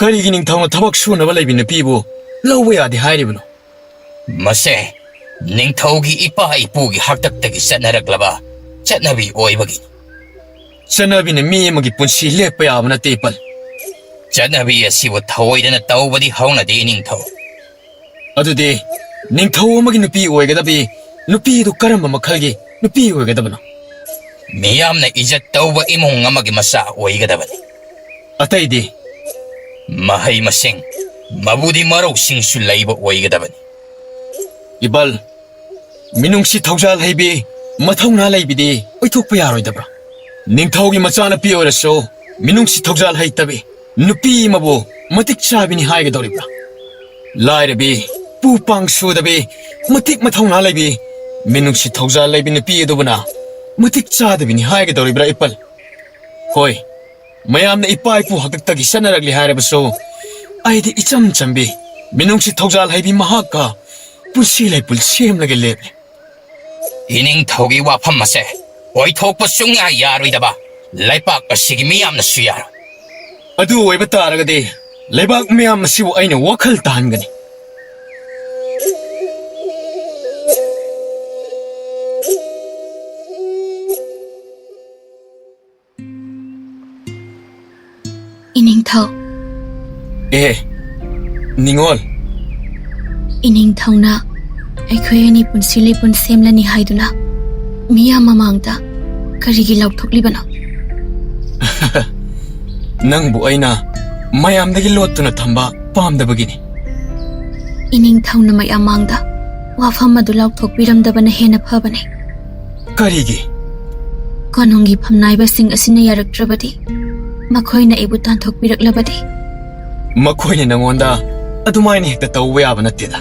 ꯀꯔꯤꯒꯤ ꯅꯤꯡꯊꯧꯅ ꯊꯕꯛ ꯁꯨꯅꯕ ꯂꯩꯕꯤ ꯅꯨꯄꯤꯕꯨ ꯂꯧꯕ ꯌꯥꯗꯦ ꯍꯥꯏꯔꯤꯕꯅꯣ? ꯃꯁꯦ ꯅꯤꯡꯊꯧꯒꯤ ꯏꯄꯥ ꯏꯄꯨꯒꯤ ꯍꯥꯛꯇꯛꯇꯒꯤ ꯆꯠꯅꯔꯛꯂꯕ ꯆꯠꯅꯕꯤ ꯑꯣꯏꯕꯒꯤꯅꯤ꯫ ꯆꯠꯅꯕꯤꯅ ꯃꯤ ꯑꯃꯒꯤ ꯄꯨꯟꯁꯤ ꯂꯦꯞꯄ ꯌꯥꯕ ꯅꯠꯇꯦ ꯏꯄꯜ꯫ ꯆꯠꯅꯕꯤ ꯑꯁꯤꯕꯨ ꯊꯑꯣꯏꯗꯅ ꯇꯧꯕꯗꯤ ꯍꯧꯅꯗꯦ ꯏꯅꯤꯡꯊꯧ꯫ ꯑꯗꯨꯗꯤ ꯅꯤꯡꯊꯧ ꯑꯃꯒꯤ ꯅꯨꯄꯤ ꯑꯣꯏꯒꯗꯕꯤ ꯅꯨꯄꯤꯗꯨ ꯀꯔꯝꯕ ꯃꯈꯜꯒꯤ ꯅꯨꯄꯤ ꯑꯣꯏꯒꯗꯕꯅꯣ? ꯃꯤꯌꯥꯝꯅ ꯏꯖꯠ ꯇꯧꯕ ꯏꯃꯨꯡ ꯑꯃꯒꯤ ꯃꯆꯥ ꯑꯣꯏꯒꯗꯕꯅꯤ꯫ ꯑꯇꯩꯗꯤ? ꯃꯍꯩ ꯃꯁꯤꯡ, ꯃꯕꯨꯗꯤ ꯃꯔꯧꯁꯤꯡꯁꯨ ꯂꯩꯕ ꯑꯣꯏꯒꯗꯕꯅꯤ꯫ ꯏꯄꯜ, ꯃꯤꯅꯨꯡꯁꯤ ꯊꯧꯖꯥꯜ ꯍꯩꯕꯤ ꯃꯊꯧꯅꯥ ꯂꯩꯕꯤꯗꯤ ꯑꯣꯏꯊꯣꯛꯄ ꯌꯥꯔꯣꯏꯗꯕ꯭ꯔꯥ? ꯅꯤꯡꯊꯧꯒꯤ ꯃꯆꯥꯅꯨꯄꯤ ꯑꯣꯏꯔꯁꯨ ꯃꯤꯅꯨꯡꯁꯤ ꯊꯧꯖꯥꯜ ꯍꯩꯇꯕꯤ ꯅꯨꯄꯤ ꯑꯃꯕꯨ ꯃꯇꯤꯛ ꯆꯥꯕꯤꯅꯤ ꯍꯥꯏꯒꯗꯧꯔꯤꯕ꯭ꯔꯥ? ꯂꯥꯏꯔꯕꯤ, ꯄꯨ ꯄꯥꯡ ꯁꯨꯗꯕꯤ, ꯃꯇꯤꯛ ꯃꯊꯧꯅꯥ ꯂꯩꯕꯤ ꯃꯤꯅꯨꯡꯁꯤ ꯊꯧꯖꯥꯜ ꯂꯩꯕꯤ ꯅꯨꯄꯤ ꯑꯗꯨꯕꯨꯅ ꯃꯇꯤꯛ ꯆꯥꯗꯕꯤꯅꯤ ꯍꯥꯏꯒꯗꯧꯔꯤꯕ꯭ꯔꯥ ꯏꯄꯜ? ꯍꯣꯏ, ꯃꯌꯥꯝꯅ ꯏꯄꯥ ꯏꯄꯨ ꯍꯥꯛꯇꯛꯇꯒꯤ ꯆꯠꯅꯔꯛꯂꯤ ꯍꯥꯏꯔꯕꯁꯨ ꯑꯩꯗꯤ ꯏꯆꯝ ꯆꯝꯕꯤ ꯃꯤꯅꯨꯡꯁꯤ ꯊꯧꯖꯥꯜ ꯍꯩꯕꯤ ꯃꯍꯥꯛꯀ ꯄꯨꯟꯁꯤ ꯂꯩꯄꯨꯟ ꯁꯦꯝꯂꯒ ꯂꯦꯞꯂꯤ꯫ ꯏꯅꯤꯡꯊꯧꯒꯤ ꯋꯥꯐꯝ ꯑꯁꯦ ꯑꯣꯏꯊꯣꯛꯄ ꯁꯨꯡꯌꯥ ꯌꯥꯔꯣꯏꯗꯕ ꯂꯩꯄꯥꯛ ꯑꯁꯤꯒꯤ ꯃꯤꯌꯥꯝꯅꯁꯨ ꯌꯥꯔꯣꯏ꯫ ꯑꯗꯨ ꯑꯣꯏꯕ ꯇꯥꯔꯒꯗꯤ ꯂꯩꯕꯥꯛ ꯃꯤꯌꯥꯝ ꯑꯁꯤꯕꯨ ꯑꯩꯅ ꯋꯥꯈꯜ ꯇꯥꯍꯟꯒꯅꯤ꯫ ꯏꯅꯤꯡꯊꯧ, ꯅꯤꯡꯉꯣꯜ, ꯏꯅꯤꯡꯊꯧꯅ ꯑꯩꯈꯣꯏ ꯑꯅꯤ ꯄꯨꯟꯁꯤ ꯂꯩꯄꯨꯟ ꯁꯦꯝꯂꯅꯤ ꯍꯥꯏꯗꯨꯅ ꯃꯤꯌꯥꯝ ꯃꯃꯥꯡꯗ ꯀꯔꯤꯒꯤ ꯂꯥꯎꯊꯣꯛꯂꯤꯕꯅꯣ? ꯅꯪꯕꯨ ꯑꯩꯅ ꯃꯌꯥꯝꯗꯒꯤ ꯂꯣꯠꯇꯨꯅ ꯊꯝꯕ ꯄꯥꯝꯗꯕꯒꯤꯅꯤ꯫ ꯏꯅꯤꯡꯊꯧꯅ ꯃꯌꯥꯝ ꯃꯥꯡꯗ ꯋꯥꯐꯝ ꯑꯗꯨ ꯂꯥꯎꯊꯣꯛꯄꯤꯔꯝꯗꯕꯅ ꯍꯦꯟꯅ ꯐꯕꯅꯤ꯫ ꯀꯔꯤꯒꯤ? ꯀꯣꯅꯨꯡꯒꯤ ꯐꯝꯅꯥꯏꯕꯁꯤꯡ ꯑꯁꯤꯅ ꯌꯥꯔꯛꯇ꯭ꯔꯕꯗꯤ, ꯃꯈꯣꯏꯅ ꯑꯩꯕꯨ ꯇꯥꯟꯊꯣꯛꯄꯤꯔꯛꯂꯕꯗꯤ? ꯃꯈꯣꯏꯅ ꯅꯪꯉꯣꯟꯗ ꯑꯗꯨꯃꯥꯏꯅ ꯍꯦꯛꯇ ꯇꯧꯕ ꯌꯥꯕ ꯅꯠꯇꯦꯗ꯫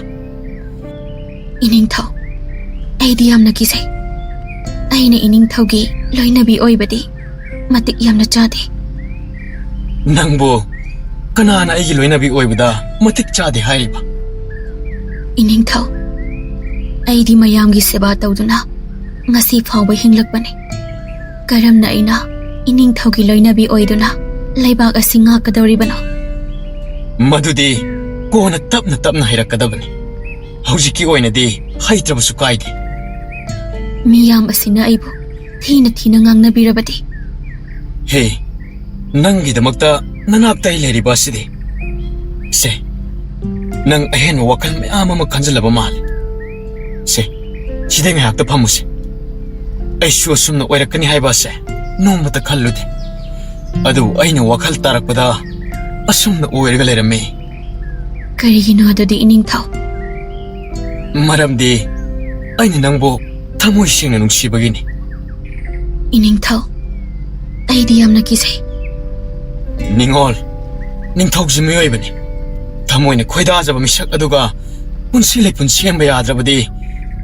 ꯏꯅꯤꯡꯊꯧ, ꯑꯩꯗꯤ ꯌꯥꯝꯅ ꯀꯤꯖꯩ꯫ ꯑꯩꯅ ꯏꯅꯤꯡꯊꯧꯒꯤ ꯂꯣꯏꯅꯕꯤ ꯑꯣꯏꯕꯗꯤ ꯃꯇꯤꯛ ꯌꯥꯝꯅ ꯆꯥꯗꯦ꯫ ꯅꯪꯕꯨ ꯀꯅꯥꯅ ꯑꯩꯒꯤ ꯂꯣꯏꯅꯕꯤ ꯑꯣꯏꯕꯗ ꯃꯇꯤꯛ ꯆꯥꯗꯦ ꯍꯥꯏꯔꯤꯕ? ꯏꯅꯤꯡꯊꯧ, ꯑꯩꯗꯤ ꯃꯌꯥꯝꯒꯤ ꯁꯦꯕꯥ ꯇꯧꯗꯨꯅ ꯉꯁꯤ ꯐꯥꯎꯕ ꯍꯤꯡꯂꯛꯄꯅꯤ꯫ ꯀꯔꯝꯅ ꯑꯩꯅ ꯏꯅꯤꯡꯊꯧꯒꯤ ꯂꯣꯏꯅꯕꯤ ꯑꯣꯏꯗꯨꯅ ꯂꯩꯕꯥꯛ ꯑꯁꯤ ꯉꯥꯛꯀꯗꯧꯔꯤꯕꯅꯣ? ꯃꯗꯨꯗꯤ ꯀꯣꯟꯅ ꯇꯞꯅ ꯇꯞꯅ ꯍꯩꯔꯛꯀꯗꯕꯅꯤ꯫ ꯍꯧꯖꯤꯛꯀꯤ ꯑꯣꯏꯅꯗꯤ ꯍꯩꯇ꯭ꯔꯕꯁꯨ ꯀꯥꯏꯗꯦ꯫ ꯃꯤꯌꯥꯝ ꯑꯁꯤꯅ ꯑꯩꯕꯨ ꯊꯤꯅ ꯊꯤꯅ ꯉꯥꯡꯅꯕꯤꯔꯕꯗꯤ? ꯍꯦ, ꯅꯪꯒꯤꯗꯃꯛꯇ ꯅꯅꯥꯛꯇ ꯑꯩ ꯂꯩꯔꯤꯕ ꯑꯁꯤꯗꯤ꯫ ꯁꯦ, ꯅꯪ ꯑꯍꯦꯟꯕ ꯋꯥꯈꯜ ꯃꯌꯥꯝ ꯑꯃ ꯈꯟꯖꯜꯂꯕ ꯃꯥꯜꯂꯦ꯫ ꯁꯦ, ꯁꯤꯗ ꯉꯥꯏꯍꯥꯛꯇ ꯐꯝꯃꯨꯁꯦ꯫ ꯑꯩꯁꯨ ꯑꯁꯨꯝꯅ ꯑꯣꯏꯔꯛꯀꯅꯤ ꯍꯥꯏꯕ ꯑꯁꯦ ꯅꯣꯡꯃꯇ ꯈꯜꯂꯨꯗꯦ꯫ ꯑꯗꯨ ꯑꯩꯅ ꯋꯥꯈꯜ ꯇꯥꯔꯛꯄꯗ ꯑꯁꯨꯝꯅ ꯑꯣꯏꯔꯒ ꯂꯩꯔꯝꯃꯦ꯫ ꯀꯔꯤꯒꯤꯅꯣ ꯑꯗꯨꯗꯤ ꯏꯅꯤꯡꯊꯧ? ꯃꯔꯝꯗꯤ ꯑꯩꯅ ꯅꯪꯕꯨ ꯊꯃꯣꯏ ꯁꯦꯡꯅ ꯅꯨꯡꯁꯤꯕꯒꯤꯅꯤ꯫ ꯏꯅꯤꯡꯊꯧ, ꯑꯩꯗꯤ ꯌꯥꯝꯅ ꯀꯤꯖꯩ꯫ ꯅꯤꯡꯉꯣꯜ, ꯅꯤꯡꯊꯧꯁꯤ ꯃꯤꯑꯣꯏꯕꯅꯤ꯫ ꯊꯃꯣꯏꯅ ꯈꯣꯏꯗꯥꯖꯕ ꯃꯤꯁꯛ ꯑꯗꯨꯒ ꯄꯨꯟꯁꯤ ꯂꯩꯄꯨꯟ ꯁꯦꯝꯕ ꯌꯥꯗ꯭ꯔꯕꯗꯤ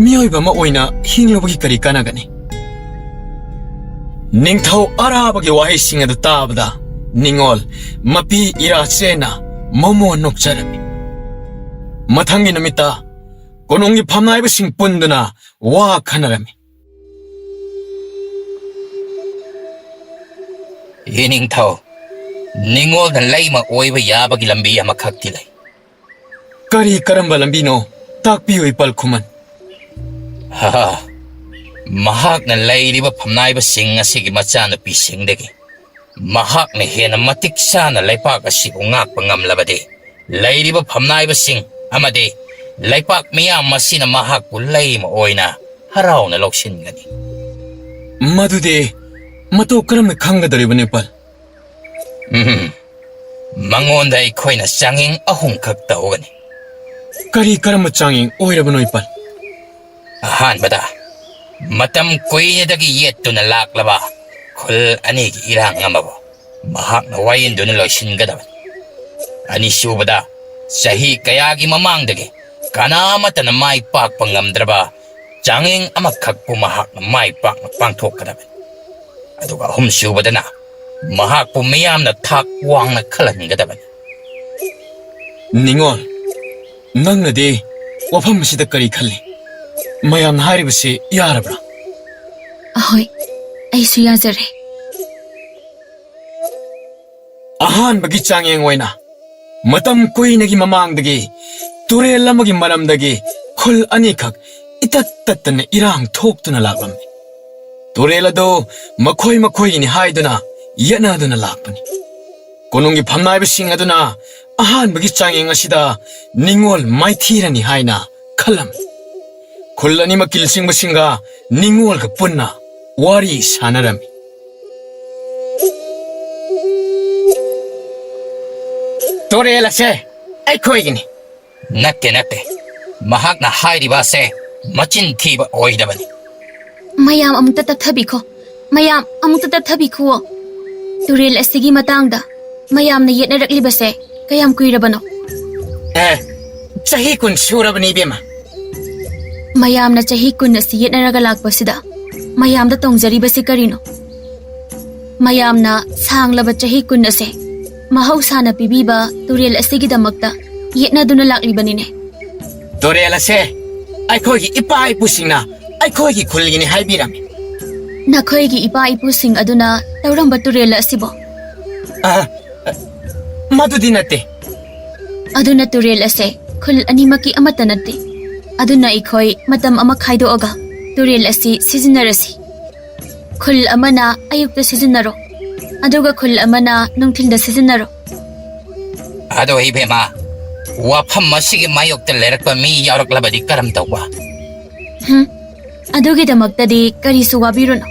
ꯃꯤꯑꯣꯏꯕ ꯑꯃ ꯑꯣꯏꯅ ꯍꯤꯡꯂꯨꯕꯒꯤ ꯀꯔꯤ ꯀꯥꯟꯅꯒꯅꯤ? ꯅꯤꯡꯊꯧ ꯑꯔꯥꯕꯒꯤ ꯋꯥꯍꯩꯁꯤꯡ ꯑꯗꯨ ꯇꯥꯕꯗ ꯅꯤꯡꯉꯣꯜ ꯃꯄꯤ ꯏꯔꯥ ꯆꯦꯟꯅ ꯃꯃꯣꯟ ꯅꯣꯛꯆꯔꯝꯃꯤ꯫ ꯃꯊꯪꯒꯤ ꯅꯨꯃꯤꯠꯇ ꯀꯣꯅꯨꯡꯒꯤ ꯐꯝꯅꯥꯏꯕꯁꯤꯡ ꯄꯨꯟꯗꯨꯅ ꯋꯥ ꯈꯟꯅꯔꯝꯃꯤ꯫ ꯏꯅꯤꯡꯊꯧ, ꯅꯤꯡꯉꯣꯜꯅ ꯂꯩꯃ ꯑꯣꯏꯕ ꯌꯥꯕꯒꯤ ꯂꯝꯕꯤ ꯑꯃꯈꯛꯇꯤ ꯂꯩ꯫ ꯀꯔꯝꯕ ꯂꯝꯕꯤꯅꯣ? ꯇꯥꯛꯄꯤꯌꯨ ꯏꯄꯜ ꯈꯨꯃꯟ꯫ ꯃꯍꯥꯛꯅ ꯂꯩꯔꯤꯕ ꯐꯝꯅꯥꯏꯕꯁꯤꯡ ꯑꯁꯤꯒꯤ ꯃꯆꯥꯅꯨꯄꯤꯁꯤꯡꯗꯒꯤ ꯃꯍꯥꯛꯅ ꯍꯦꯟꯅ ꯃꯇꯤꯛ ꯆꯥꯅ ꯂꯩꯄꯥꯛ ꯑꯁꯤꯕꯨ ꯉꯥꯛꯄ ꯉꯝꯂꯕꯗꯤ ꯂꯩꯔꯤꯕ ꯐꯝꯅꯥꯏꯕꯁꯤꯡ ꯑꯃꯗꯤ ꯂꯩꯄꯥꯛ ꯃꯤꯌꯥꯝ ꯑꯁꯤꯅ ꯃꯍꯥꯛꯄꯨ ꯂꯩꯃ ꯑꯣꯏꯅ ꯍꯔꯥꯎꯅ ꯂꯧꯁꯤꯟꯒꯅꯤ꯫ ꯃꯗꯨꯗꯤ ꯃꯇꯧ ꯀꯔꯝꯅ ꯈꯪꯒꯗꯧꯔꯤꯕꯅꯣ ꯏꯄꯜ? ꯃꯉꯣꯟꯗ ꯑꯩꯈꯣꯏꯅ ꯆꯥꯡꯌꯦꯡ 3 ꯈꯛ ꯇꯧꯒꯅꯤ꯫ ꯀꯔꯝꯕ ꯆꯥꯡꯌꯦꯡ ꯑꯣꯏꯔꯕꯅꯣ ꯏꯄꯜ? ꯑꯍꯥꯟꯕꯗ, ꯃꯇꯝ ꯀꯨꯏꯅꯗꯒꯤ ꯌꯦꯠꯇꯨꯅ ꯂꯥꯛꯂꯕ ꯈꯨꯜ ꯑꯅꯤꯒꯤ ꯏꯔꯥꯡ ꯑꯃꯕꯨ mahakna wayinduna loisingadabani. Anisubada, sahi kayagi mamangdagi, kanamatana may pakpangamdraba, janging amakak pumahak na may pak na pangtokadabani. Aduga humsubada na, mahak pumayam na takwang na kalangadabani. Ningol, nangnadi wafamsida kari khalli. Mayam haribasi yarabra. Ahoy, ꯑꯩꯁꯨ ꯌꯥꯖꯔꯦ. ꯑꯍꯥꯟꯕꯒꯤ ꯆꯥꯡꯌꯦꯡ ꯑꯣꯏꯅ ꯃꯇꯝ ꯀꯨꯏꯅꯒꯤ ꯃꯃꯥꯡꯗꯒꯤ ꯇꯨꯔꯦꯜ ꯑꯃꯒꯤ ꯃꯔꯝꯗꯒꯤ ꯈꯨꯜ ꯑꯅꯤꯈꯛ ꯏꯇꯠ ꯇꯠꯇꯅ ꯏꯔꯥꯡ ꯊꯣꯛꯇꯨꯅ ꯂꯥꯛꯂꯝꯃꯤ. ꯇꯨꯔꯦꯜ ꯑꯗꯨ ꯃꯈꯣꯏꯒꯤꯅꯤ ꯍꯥꯏꯗꯨꯅ ꯌꯦꯠꯅꯗꯨꯅ ꯂꯥꯛꯄꯅꯤ. ꯀꯣꯅꯨꯡꯒꯤ ꯐꯝꯅꯥꯏꯕꯁꯤꯡ ꯑꯗꯨꯅ ꯑꯍꯥꯟꯕꯒꯤ ꯆꯥꯡꯌꯦꯡ ꯑꯁꯤꯗ ꯅꯤꯡꯉꯣꯜ ꯃꯥꯏꯊꯤꯔꯅꯤ ꯍꯥꯏꯅ ꯈꯜꯂꯝꯃꯤ. ꯈꯨꯜ ꯑꯅꯤꯃꯛꯀꯤ ꯂꯨꯆꯤꯡꯕꯁꯤꯡꯒ ꯅꯤꯡꯉꯣꯜꯒ ꯄꯨꯟꯅ ꯋꯥꯔꯤ ꯁꯥꯅꯔꯝꯃꯤ. ꯇꯨꯔꯦꯜ ꯑꯁꯦ ꯑꯩꯈꯣꯏꯒꯤꯅꯤ. Natte natte, mahakna hairibase, machin thiba oidabani. ꯃꯌꯥꯝ ꯑꯃꯨꯛꯇ ꯇꯞꯊꯕꯤꯈꯣ. ꯃꯌꯥꯝ ꯑꯃꯨꯛꯇ ꯇꯞꯊꯕꯤꯈꯨꯋꯣ. ꯇꯨꯔꯦꯜ ꯑꯁꯤꯒꯤ ꯃꯇꯥꯡꯗ ꯃꯌꯥꯝꯅ ꯌꯦꯠꯅꯔꯛꯂꯤꯕꯁꯦ ꯀꯌꯥꯝ ꯀꯨꯏꯔꯕꯅꯣ? ꯆꯍꯤ 10 ꯁꯨꯔꯕꯅꯤ ꯏꯕꯦꯝꯃ. ꯃꯌꯥꯝꯅ ꯆꯍꯤ 10 ꯑꯁꯤ ꯌꯦꯠꯅꯔꯒ ꯂꯥꯛꯄꯁꯤꯗ ꯃꯌꯥꯝꯗ ꯇꯣꯡꯖꯔꯤꯕꯁꯤ ꯀꯔꯤꯅꯣ? ꯃꯌꯥꯝꯅ ꯁꯥꯡꯂꯕ ꯆꯍꯤ 10 ꯑꯁꯦ ꯃꯍꯧꯁꯥꯅ ꯄꯤꯕꯤꯕ ꯇꯨꯔꯦꯜ ꯑꯁꯤꯒꯤꯗꯃꯛꯇ ꯌꯦꯠꯅꯗꯨꯅ ꯂꯥꯛꯂꯤꯕꯅꯤꯅꯦ. ꯇꯨꯔꯦꯜ ꯑꯁꯦ ꯑꯩꯈꯣꯏꯒꯤ ꯏꯄꯥ ꯏꯄꯨꯁꯤꯡꯅ ꯑꯩꯈꯣꯏꯒꯤ ꯈꯨꯜꯒꯤꯅꯤ ꯍꯥꯏꯕꯤꯔꯝꯃꯤ. ꯅꯈꯣꯏꯒꯤ ꯏꯄꯥ ꯏꯄꯨꯁꯤꯡ ꯑꯗꯨꯅ ꯇꯧꯔꯝꯕ ꯇꯨꯔꯦꯜ ꯑꯁꯤꯕꯣ? ꯃꯗꯨꯗꯤ ꯅꯠꯇꯦ. ꯑꯗꯨꯅ ꯇꯨꯔꯦꯜ ꯑꯁꯦ ꯈꯨꯜ ꯑꯅꯤꯃꯛꯀꯤ ꯑꯃꯠꯇ ꯅꯠꯇꯦ. ꯑꯗꯨꯅ ꯑꯩꯈꯣꯏ ꯃꯇꯝ ꯑꯃ ꯈꯥꯏꯗꯣꯛꯑꯒ ꯇꯨꯔꯦꯜ ꯑꯁꯤ ꯁꯤꯖꯤꯟꯅꯔꯁꯤ. ꯈꯨꯜ ꯑꯃꯅ ꯑꯌꯨꯛꯇ ꯁꯤꯖꯤꯟꯅꯔꯣ, ꯑꯗꯨꯒ ꯈꯨꯜ ꯑꯃꯅ ꯅꯨꯡꯊꯤꯜꯗ ꯁꯤꯖꯤꯟꯅꯔꯣ. Ado ibema, wafam masigi mayokta lerakpa mi yauraklabadi karam tawba. ꯑꯗꯨꯒꯤꯗꯃꯛꯇꯗꯤ ꯀꯔꯤꯁꯨ ꯋꯥꯕꯤꯔꯨꯅꯨ.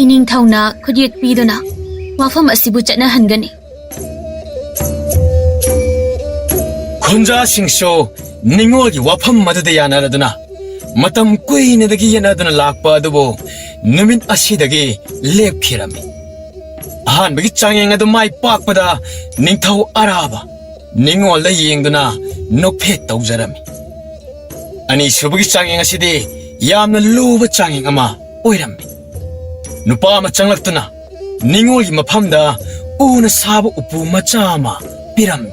ꯏꯅꯤꯡꯊꯧꯅ ꯈꯨꯠꯌꯦꯛ ꯄꯤꯗꯨꯅ ꯋꯥꯐꯝ ꯑꯁꯤꯕꯨ ꯆꯠꯅꯍꯟꯒꯅꯤ. ꯈꯨꯟꯖꯥꯁꯤꯡꯁꯨ ꯅꯤꯡꯉꯣꯜꯒꯤ ꯋꯥꯐꯝ ꯑꯗꯨꯗ ꯌꯥꯅꯔꯗꯨꯅ ꯃꯇꯝ ꯀꯨꯏꯅꯗꯒꯤ ꯌꯦꯠꯅꯗꯨꯅ ꯂꯥꯛꯄ ꯑꯗꯨꯕꯨ ꯅꯨꯃꯤꯠ ꯑꯁꯤꯗꯒꯤ ꯂꯦꯞꯈꯤꯔꯝꯃꯤ. ꯑꯍꯥꯟꯕꯒꯤ ꯆꯥꯡꯌꯦꯡ ꯑꯗꯨ ꯃꯥꯏ ꯄꯥꯛꯄꯗ ꯅꯤꯡꯊꯧ ꯑꯔꯥꯕ ꯅꯤꯡꯉꯣꯜꯗ ꯌꯦꯡꯗꯨꯅ ꯅꯣꯛꯐꯦꯠ ꯇꯧꯖꯔꯝꯃꯤ. ꯑꯅꯤꯁꯨꯕꯒꯤ ꯆꯥꯡꯌꯦꯡ ꯑꯁꯤꯗꯤ ꯌꯥꯝꯅ ꯂꯨꯕ ꯆꯥꯡꯌꯦꯡ ꯑꯃ ꯑꯣꯏꯔꯝꯃꯤ. ꯅꯨꯄꯥ ꯑꯃ ꯆꯪꯂꯛꯇꯨꯅ ꯅꯤꯡꯉꯣꯜꯒꯤ ꯃꯐꯝꯗ ꯎꯅ ꯁꯥꯕ ꯎꯄꯨ ꯃꯆꯥ ꯑꯃ ꯄꯤꯔꯝꯃꯤ.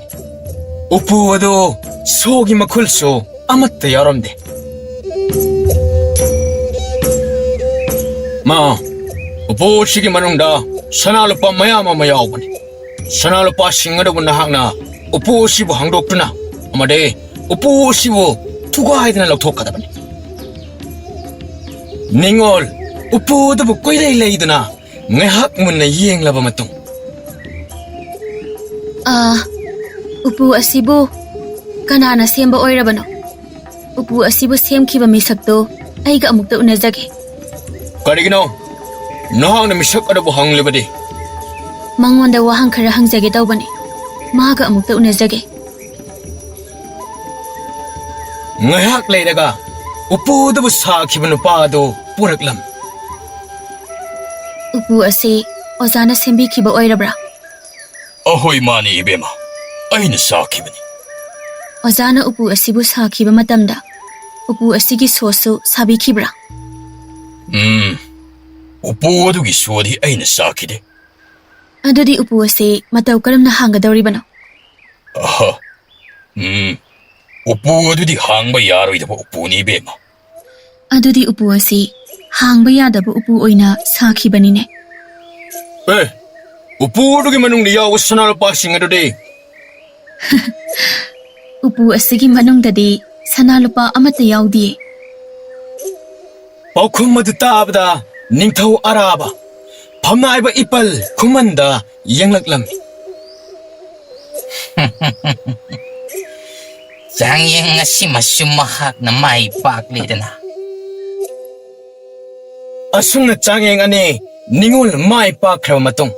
ꯎꯄꯨ ꯑꯗꯨ ꯁꯣꯒꯤ ꯃꯈꯨꯜꯁꯨ ꯑꯃꯠꯇ ꯌꯥꯎꯔꯝꯗꯦ. ꯃꯥ, ꯎꯄꯨ ꯑꯁꯤꯒꯤ ꯃꯅꯨꯡꯗ ꯁꯅꯥ ꯂꯨꯄꯥ ꯃꯌꯥꯝ ꯑꯃ ꯌꯥꯎꯕꯅꯤ. ꯁꯅꯥ ꯂꯨꯄꯥꯁꯤꯡ ꯑꯗꯨꯕꯨ ꯅꯍꯥꯛꯅ ꯎꯄꯨ ꯑꯁꯤꯕꯨ ꯍꯥꯡꯗꯣꯛꯇꯨꯅ ꯑꯃꯗꯤ ꯎꯄꯨ ꯑꯁꯤꯕꯨ ꯊꯨꯒꯥꯏꯗꯨꯅ ꯂꯧꯊꯣꯛꯀꯗꯕꯅꯤ. ꯅꯤꯡꯉꯣꯜ ꯎꯄꯨ ꯑꯗꯨꯕꯨ ꯀꯣꯏꯂꯩ ꯂꯩꯗꯨꯅ ꯉꯥꯏꯍꯥꯛ ꯃꯨꯟꯅ ꯌꯦꯡꯂꯕ ꯃꯇꯨꯡ, ꯎꯄꯨ ꯑꯁꯤꯕꯨ ꯀꯅꯥꯅ ꯁꯦꯝꯕ ꯑꯣꯏꯔꯕꯅꯣ? ꯎꯄꯨ ꯑꯁꯤꯕꯨ ꯁꯦꯝꯈꯤꯕ ꯃꯤꯁꯛꯇꯨ ꯑꯩꯒ ꯑꯃꯨꯛꯇ ꯎꯅꯖꯒꯦ. ꯀꯔꯤꯒꯤꯅꯣ ꯅꯍꯥꯛꯅ ꯃꯤꯁꯛ ꯑꯗꯨꯕꯨ ꯍꯪꯂꯤꯕꯗꯤ? ꯃꯉꯣꯟꯗ ꯋꯥꯍꯪ ꯈꯔ ꯍꯪꯖꯒꯦ ꯇꯧꯕꯅꯤ. ꯃꯥꯒ ꯑꯃꯨꯛꯇ ꯎꯅꯖꯒꯦ. ꯉꯥꯏꯍꯥꯛ ꯂꯩꯔꯒ ꯎꯄꯨ ꯑꯗꯨꯕꯨ ꯁꯥꯈꯤꯕ ꯅꯨꯄꯥ ꯑꯗꯨ ꯄꯨꯔꯛꯂꯝꯃꯤ. ꯎꯄꯨ ꯑꯁꯤ ꯑꯣꯖꯥꯅ ꯁꯦꯝꯕꯤꯈꯤꯕ ꯑꯣꯏꯔꯕ꯭ꯔꯥ? Ahoy mani ibema, aina sakibani. ꯑꯣꯖꯥꯅ ꯎꯄꯨ ꯑꯁꯤꯕꯨ ꯁꯥꯈꯤꯕ ꯃꯇꯝꯗ ꯎꯄꯨ ꯑꯁꯤꯒꯤ ꯁꯣꯁꯨ ꯁꯥꯕꯤꯈꯤꯕ꯭ꯔꯥ? Upu adugi suwadi aina sakide. ꯑꯗꯨꯗꯤ ꯎꯄꯨ ꯑꯁꯤ ꯃꯇꯧ ꯀꯔꯝꯅ ꯍꯥꯡꯒꯗꯧꯔꯤꯕꯅꯣ? Upu adudi hangba yaroidaba upuni ibema. ꯑꯗꯨꯗꯤ ꯎꯄꯨ ꯑꯁꯤ ꯍꯥꯡꯕ ꯌꯥꯗꯕ ꯎꯄꯨ ꯑꯣꯏꯅ ꯁꯥꯈꯤꯕꯅꯤꯅꯦ. ꯎꯄꯨ ꯑꯗꯨꯒꯤ ꯃꯅꯨꯡꯗ ꯌꯥꯎꯕ ꯁꯅꯥ ꯂꯨꯄꯥꯁꯤꯡ ꯑꯗꯨꯗꯤ? ꯎꯄꯨ ꯑꯁꯤꯒꯤ ꯃꯅꯨꯡꯗꯗꯤ ꯁꯅꯥ ꯂꯨꯄꯥ ꯑꯃꯠꯇ ꯌꯥꯎꯗꯤꯌꯦ. ꯄꯥꯎꯈꯨꯝ ꯑꯗꯨ ꯇꯥꯕꯗ ꯅꯤꯡꯊꯧ Arab ꯐꯝꯅꯥꯏꯕ ꯏꯄꯜ ꯈꯨꯃꯟꯗ ꯌꯦꯡꯂꯛꯂꯝꯃꯤ. Changyeng ngasi masumahak na may paklidana. ꯑꯁꯨꯝꯅ ꯆꯥꯡꯌꯦꯡ ꯑꯅꯤ ꯅꯤꯡꯉꯣꯜ ꯃꯥꯏ ꯄꯥꯛꯈ꯭ꯔꯕ ꯃꯇꯨꯡ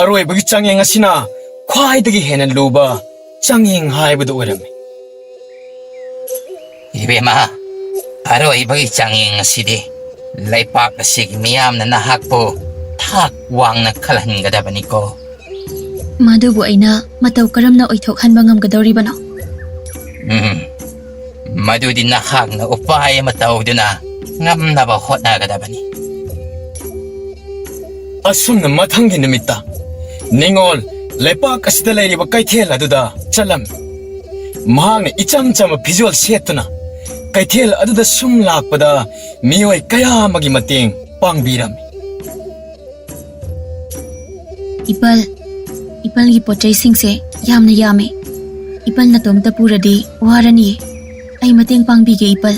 ꯑꯔꯣꯏꯕꯒꯤ ꯆꯥꯡꯌꯦꯡ ꯑꯁꯤꯅ ꯈ꯭ꯋꯥꯏꯗꯒꯤ ꯍꯦꯟꯅ ꯂꯨꯕ ꯆꯥꯡꯌꯦꯡ ꯍꯥꯏꯕꯗꯨ ꯑꯣꯏꯔꯝꯃꯤ. Ibema, aroibagi changyeng asidi, laipak asigi miyam na nahakpo, thak wang na kalahanggadabani ko. ꯃꯗꯨꯕꯨ ꯑꯩꯅ ꯃꯇꯧ ꯀꯔꯝꯅ ꯑꯣꯏꯊꯣꯛꯍꯟꯕ ꯉꯝꯒꯗꯧꯔꯤꯕꯅꯣ? ꯃꯗꯨꯗꯤ ꯅꯍꯥꯛꯅ ꯎꯄꯥꯏ ꯑꯃ ꯇꯧꯗꯨꯅ ꯉꯝꯅꯕ ꯍꯣꯠꯅꯒꯗꯕꯅꯤ. ꯑꯁꯨꯝꯅ ꯃꯊꯪꯒꯤ ꯅꯨꯃꯤꯠꯇ ꯅꯤꯡꯉꯣꯜ ꯂꯩꯄꯥꯛ ꯑꯁꯤꯗ ꯂꯩꯔꯤꯕ ꯀꯩꯊꯦꯜ ꯑꯗꯨꯗ ꯆꯠꯂꯝꯃꯤ. ꯃꯍꯥꯛꯅ ꯏꯆꯝ ꯆꯝꯕ ꯐꯤꯖꯣꯜ ꯁꯦꯠꯇꯨꯅ ꯀꯩꯊꯦꯜ ꯑꯗꯨꯗ ꯁꯨꯝ ꯂꯥꯛꯄꯗ ꯃꯤꯑꯣꯏ ꯀꯌꯥ ꯑꯃꯒꯤ ꯃꯇꯦꯡ ꯄꯥꯡꯕꯤꯔꯝꯃꯤ. ꯏꯄꯜꯒꯤ ꯄꯣꯠꯆꯩꯁꯤꯡꯁꯦ ꯌꯥꯝꯅ ꯌꯥꯝꯃꯦ. ꯏꯄꯜ ꯅꯇꯣꯝꯇ ꯄꯨꯔꯗꯤ ꯋꯥꯔꯅꯤꯌꯦ. ꯑꯩ ꯃꯇꯦꯡ ꯄꯥꯡꯕꯤꯒꯦ ꯏꯄꯜ.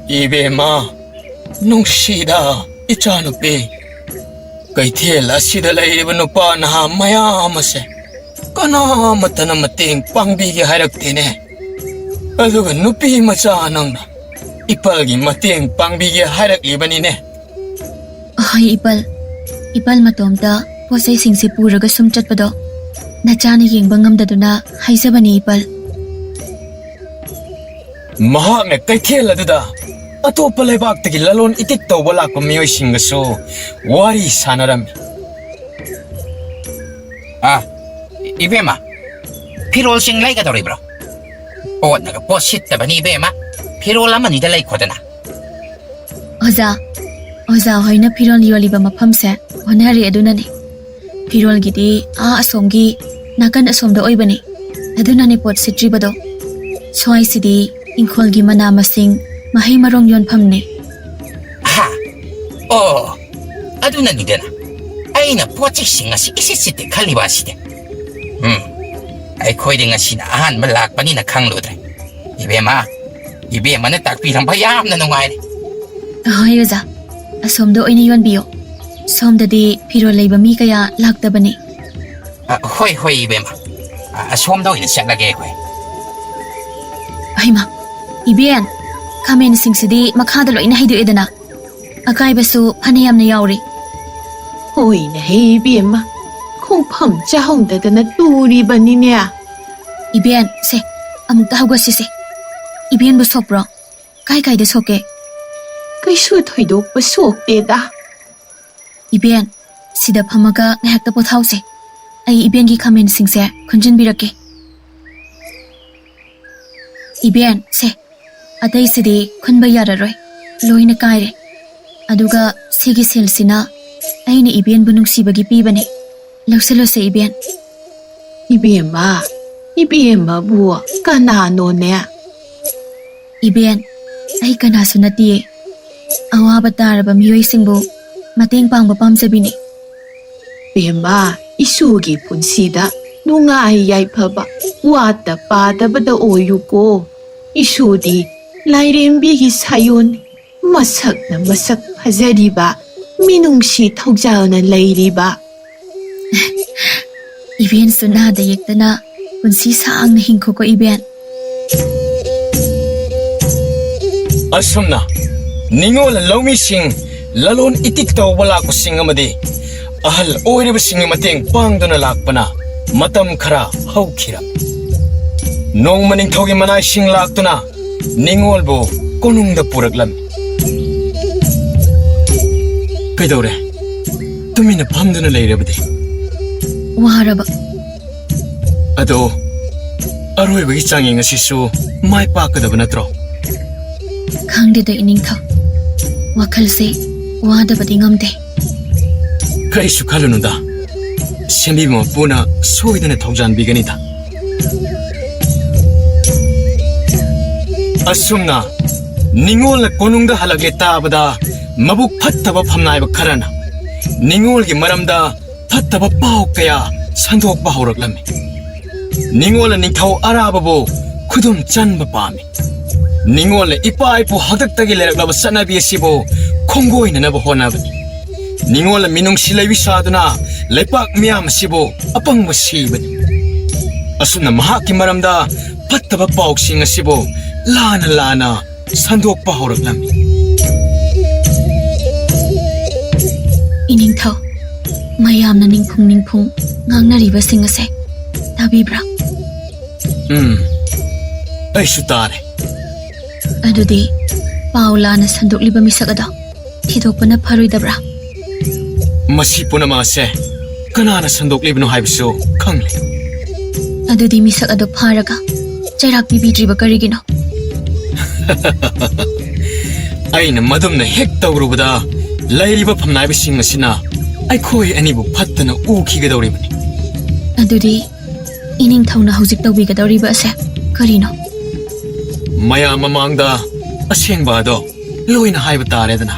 이베마 농시다 이짜누삐 그이텔 아시다 레이브 누빠 나하 마야마세 까나마타나 마땡 빵비게 하락되네. 아두가 누삐 마짜 낭나 이빨기 마땡 빵비게 하락이바니네. ꯍꯣꯏ ꯏꯄꯜ ꯃꯇꯣꯝꯇ ꯄꯣꯠꯆꯩꯁꯤꯡꯁꯦ ꯄꯨꯔꯒ ꯁꯨꯝ ꯆꯠꯄꯗꯣ ꯅꯆꯥꯅ ꯌꯦꯡꯕ ꯉꯝꯗꯗꯨꯅ ꯍꯥꯏꯖꯕꯅꯤ ꯏꯄꯜ. ꯃꯍꯥꯛꯅ ꯀꯩꯊꯦꯜ ꯑꯗꯨꯗ ꯑꯇꯣꯞꯄ ꯂꯩꯕꯥꯛꯇꯒꯤ ꯂꯂꯣꯟ ꯏꯇꯤꯛ ꯇꯧꯕ ꯂꯥꯛꯄ ꯃꯤꯑꯣꯏꯁꯤꯡꯒꯁꯨ ꯋꯥꯔꯤ ꯁꯥꯅꯔꯝꯃꯤ. 이베마, 피롤싱 라이가더리브로. 뽀나가 뽀시트바니 이베마, 피롤라마니다 라이코드나. ꯑꯣꯖꯥ ꯍꯣꯏꯅ ꯐꯤꯔꯣꯜ ꯌꯣꯜꯂꯤꯕ ꯃꯐꯝꯁꯦ ꯍꯣꯠꯅꯔꯤ ꯑꯗꯨꯅꯅꯦ. ꯐꯤꯔꯣꯜꯒꯤꯗꯤ ꯑꯁꯣꯝꯒꯤ ꯅꯥꯀꯟ ꯑꯁꯣꯝꯗ ꯑꯣꯏꯕꯅꯤ. ꯑꯗꯨꯅꯅꯦ ꯄꯣꯠ ꯁꯤꯠꯇ꯭ꯔꯤꯕꯗꯣ. ꯁ꯭ꯋꯥꯏꯁꯤꯗꯤ ꯏꯪꯈꯣꯜꯒꯤ ꯃꯅꯥ ꯃꯁꯤꯡ ꯃꯍꯩ ꯃꯔꯣꯡ ꯌꯣꯟꯐꯝꯅꯦ. ꯑꯗꯨꯅꯅꯤꯗꯅ ꯑꯩꯅ ꯄꯣꯠꯆꯩꯁꯤꯡ ꯑꯁꯤ ꯏꯁꯤꯠ ꯈꯜꯂꯤꯕ ꯑꯁꯤꯗꯤ. ꯑꯩꯈꯣꯏꯗꯤ ꯉꯁꯤꯅ ꯑꯍꯥꯟꯕ ꯂꯥꯛꯄꯅꯤꯅ ꯈꯪꯂꯨꯗ꯭ꯔꯦ. 이베마는 ꯇꯥꯛꯄꯤꯔꯝꯕ ꯌꯥꯝꯅ ꯅꯨꯡꯉꯥꯏꯔꯦ. ꯍꯣꯏ ꯑꯣꯖꯥ, ꯑꯁꯣꯝꯗ ꯑꯣꯏꯅ ꯌꯣꯟꯕꯤꯌꯣ. ꯁꯣꯝꯗꯗꯤ ꯐꯤꯔꯣꯜ ꯂꯩꯕ ꯃꯤ ꯀꯌꯥ ꯂꯥꯛꯇꯕꯅꯤ. ꯍꯣꯏ 이베마. ꯑꯁꯣꯝꯗ ꯑꯣꯏꯅ ꯆꯠꯂꯒꯦ ꯑꯩꯈꯣꯏ. ꯍꯩꯃꯥ, 이베ꯟ, ꯈꯥꯃꯦꯟꯁꯤꯡꯁꯤꯗꯤ ꯃꯈꯥꯗ ꯂꯣꯏꯅ ꯍꯩꯗꯣꯛꯑꯦꯗꯅ. ꯑꯀꯥꯏꯕꯁꯨ ꯐꯅꯌꯥꯝꯅ ꯌꯥꯎꯔꯤ. ꯍꯣꯏꯅꯦ ꯏꯕꯦꯝꯃ, ꯈꯣꯡꯐꯝ ꯆꯥꯍꯧꯗꯗꯅ ꯇꯨꯔꯤꯕꯅꯤꯅꯦ. 이베ꯟ, ꯁꯦ, ꯑꯃꯨꯛꯇ ꯍꯧꯒꯠꯁꯤꯁꯦ. 이베ꯟꯕꯨ ꯁꯣꯛꯄ꯭ꯔꯣ? ꯀꯥꯏꯗ ꯁꯣꯛꯀꯦ? ꯀꯩꯁꯨ ꯊꯣꯏꯗꯣꯛꯄ ꯁꯣꯛꯇꯦꯗ. 이베ꯟ, ꯁꯤꯗ ꯐꯝꯃꯒ ꯉꯥꯏꯍꯥꯛꯇ ꯄꯣꯊꯥꯎꯁꯦ. ꯑꯩ 이벤ꯒꯤ ꯈꯥꯃꯦꯟꯁꯤꯡꯁꯦ ꯈꯨꯟꯖꯤꯟꯕꯤꯔꯛꯀꯦ. 이벤, ꯁꯦ, ꯑꯇꯩꯁꯤꯗꯤ ꯈꯨꯟꯕ ꯌꯥꯔꯔꯣꯏ. ꯂꯣꯏꯅ ꯀꯥꯏꯔꯦ. ꯑꯗꯨꯒ ꯁꯤꯒꯤ ꯁꯦꯜꯁꯤꯅ ꯑꯩꯅ 이벤ꯕꯨ ꯅꯨꯡꯁꯤꯕꯒꯤ ꯄꯤꯕꯅꯦ. ꯂꯧꯁꯤꯜꯂꯨꯁꯦ 이벤. 이베ꯝꯃꯕꯨ ꯀꯅꯥꯅꯣꯅꯦ? 이벤, ꯑꯩ ꯀꯅꯥꯁꯨ ꯅꯠꯇꯤꯌꯦ. ꯑꯋꯥꯕ ꯇꯥꯔꯕ ꯃꯤꯑꯣꯏꯁꯤꯡꯕꯨ ꯃꯇꯦꯡ ꯄꯥꯡꯕ ꯄꯥꯝꯖꯕꯤꯅꯤ. ꯕꯦꯝꯃ, ꯏꯁꯨꯒꯤ ꯄꯨꯟꯁꯤꯗ ꯅꯨꯡꯉꯥꯏ ꯌꯥꯏꯐꯕ ꯋꯥꯠꯇ ꯄꯥꯗꯕꯗ ꯑꯣꯏꯌꯨꯀꯣ. ꯏꯁꯨꯗꯤ ꯂꯥꯏꯔꯦꯝꯕꯤꯒꯤ ꯁꯥꯌꯣꯟ, ꯃꯁꯛꯅ ꯃꯁꯛ ꯐꯖꯔꯤꯕ, ꯃꯤꯅꯨꯡꯁꯤ ꯊꯧꯖꯥꯜꯅ ꯂꯩꯔꯤꯕ. 이벤ꯁꯨ ꯅꯥꯗ ꯌꯦꯛꯇꯅ ꯄꯨꯟꯁꯤ ꯁꯥꯡꯅ ꯍꯤꯡꯈꯣꯀꯣ 이벤. ꯑꯁꯨꯝꯅ ꯅꯤꯡꯉꯣꯜ ꯂꯧꯃꯤꯁꯤꯡ ꯂꯂꯣꯟ ꯏꯇꯤꯛ ꯇꯧꯕ ꯂꯥꯛꯄꯁꯤꯡ ꯑꯃꯗꯤ ꯑꯍꯜ ꯑꯣꯏꯔꯕꯁꯤꯡꯒꯤ ꯃꯇꯦꯡ ꯄꯥꯡꯗꯨꯅ ꯂꯥꯛꯄꯅ ꯃꯇꯝ ꯈꯔ ꯍꯧꯈꯤꯔꯝ. ꯅꯣꯡꯃ ꯅꯤꯡꯊꯧꯒꯤ ꯃꯅꯥꯏꯁꯤꯡ ꯂꯥꯛꯇꯨꯅ ꯅꯤꯡꯉꯣꯜꯕꯨ ꯀꯣꯅꯨꯡꯗ ꯄꯨꯔꯛꯂꯝꯃꯤ. ꯀꯩꯗꯧꯔꯦ? ꯇꯨꯃꯤꯟꯅ ꯐꯝꯗꯨꯅ ꯂꯩꯔꯕꯗꯤ? ꯋꯥꯔꯕ. ꯑꯗꯣ ꯑꯔꯣꯏꯕꯒꯤ ꯆꯥꯡꯌꯦꯡ ꯑꯁꯤꯁꯨ ꯃꯥꯏ ꯄꯥꯛꯀꯗꯕ ꯅꯠꯇ꯭ꯔꯣ? ꯈꯪꯗꯦꯗ ꯏꯅꯤꯡꯊꯧ. ꯋꯥꯈꯜꯁꯦ ꯋꯥꯗꯕꯗꯤ ꯉꯝꯗꯦ. ꯀꯔꯤꯁꯨ ꯈꯜꯂꯨꯅꯨꯗ. ꯁꯦꯝꯕꯤꯕ ꯃꯄꯨꯅ ꯁꯣꯏꯗꯅ ꯊꯧꯖꯥꯟꯕꯤꯒꯅꯤꯗ. ꯑꯁꯨꯝꯅ ꯅꯤꯡꯉꯣꯜꯅ ꯀꯣꯅꯨꯡꯗ ꯍꯜꯂꯛꯂꯦ ꯇꯥꯕꯗ ꯃꯕꯨꯛ ꯐꯠꯇꯕ ꯐꯝꯅꯥꯏꯕ ꯈꯔꯅ ꯅꯤꯡꯉꯣꯜꯒꯤ ꯃꯔꯝꯗ ꯐꯠꯇꯕ ꯄꯥꯎ ꯀꯌꯥ ꯁꯟꯗꯣꯛꯄ ꯍꯧꯔꯛꯂꯝꯃꯤ. ꯅꯤꯡꯉꯣꯜꯅ ꯅꯤꯡꯊꯧ ꯑꯔꯥꯕꯕꯨ ꯈꯨꯗꯨꯝ ꯆꯟꯕ ꯄꯥꯝꯃꯤ. ꯅꯤꯡꯉꯣꯜꯅ ꯏꯄꯥ ꯏꯄꯨ ꯍꯥꯛꯇꯛꯇꯒꯤ ꯂꯩꯔꯛꯂꯕ ꯆꯠꯅꯕꯤ ꯑꯁꯤꯕꯨ ꯈꯣꯡꯒꯣꯏꯅꯅꯕ ꯍꯣꯠꯅꯕꯅꯤ. ꯅꯤꯡꯉꯣꯜꯅ ꯃꯤꯅꯨꯡꯁꯤ ꯂꯩꯕꯤ ꯁꯥꯗꯨꯅ ꯂꯩꯄꯥꯛ ꯃꯤꯌꯥꯝ ꯑꯁꯤꯕꯨ ꯑꯄꯪꯕ ꯁꯤꯕꯅꯤ. ꯑꯁꯨꯝꯅ ꯃꯍꯥꯛꯀꯤ ꯃꯔꯝꯗ ꯐꯠꯇꯕ ꯄꯥꯎꯁꯤꯡ ꯑꯁꯤꯕꯨ ꯂꯥꯟꯅ ꯁꯟꯗꯣꯛꯄ ꯍꯧꯔꯛꯂꯝꯃꯤ. 이닝ꯊꯧ, ꯃꯌꯥꯝꯅ ꯅꯤꯡꯐꯨꯡ ꯉꯥꯡꯅꯔꯤꯕꯁꯤꯡ ꯑꯁꯦ ꯇꯥꯕꯤꯕ꯭ꯔꯥ? ꯑꯩꯁꯨ ꯇꯥꯔꯦ. ꯑꯗꯨꯗꯤ ꯄꯥꯎ ꯂꯥꯟꯅ ꯁꯟꯗꯣꯛꯂꯤꯕ ꯃꯤꯁꯛ ꯑꯗꯣ ꯊꯤꯗꯣꯛꯄꯅ ꯐꯔꯣꯏꯗꯕ꯭ꯔꯥ? ꯃꯁꯤ ꯄꯨꯝꯅꯃꯛ ꯑꯁꯦ ꯀꯅꯥꯅ ꯁꯟꯗꯣꯛꯂꯤꯕꯅꯣ ꯍꯥꯏꯕꯁꯨ ꯈꯪꯂꯦ ꯑꯗꯨꯗꯤ ꯃꯤꯁꯛ ꯑꯗꯨ ꯐꯥꯔꯒ ꯆꯩꯔꯥꯛ ꯄꯤꯕꯤꯗ꯭ꯔꯤꯕ ꯀꯔꯤꯒꯤꯅꯣ? ꯑꯩꯅ ꯃꯗꯨꯝꯅ ꯍꯦꯛ ꯇꯧꯔꯨꯕꯗ ꯂꯩꯔꯤꯕ ꯐꯝꯅꯥꯏꯕꯁꯤꯡ ꯑꯁꯤꯅ ꯑꯩꯈꯣꯏ ꯑꯅꯤꯕꯨ ꯐꯠꯇꯅ ꯎꯈꯤꯒꯗꯧꯔꯤꯕꯅꯤ ꯑꯗꯨꯗꯤ ꯏꯅꯤꯡꯊꯧꯅ ꯍꯧꯖꯤꯛ ꯇꯧꯕꯤꯒꯗꯧꯔꯤꯕ ꯑꯁꯦ ꯀꯔꯤꯅꯣ? ꯃꯌꯥꯝ ꯃꯃꯥꯡꯗ ꯑꯁꯦꯡꯕ ꯑꯗꯣ ꯂꯣꯏꯅ ꯍꯥꯏꯕ ꯇꯥꯔꯦꯗꯅ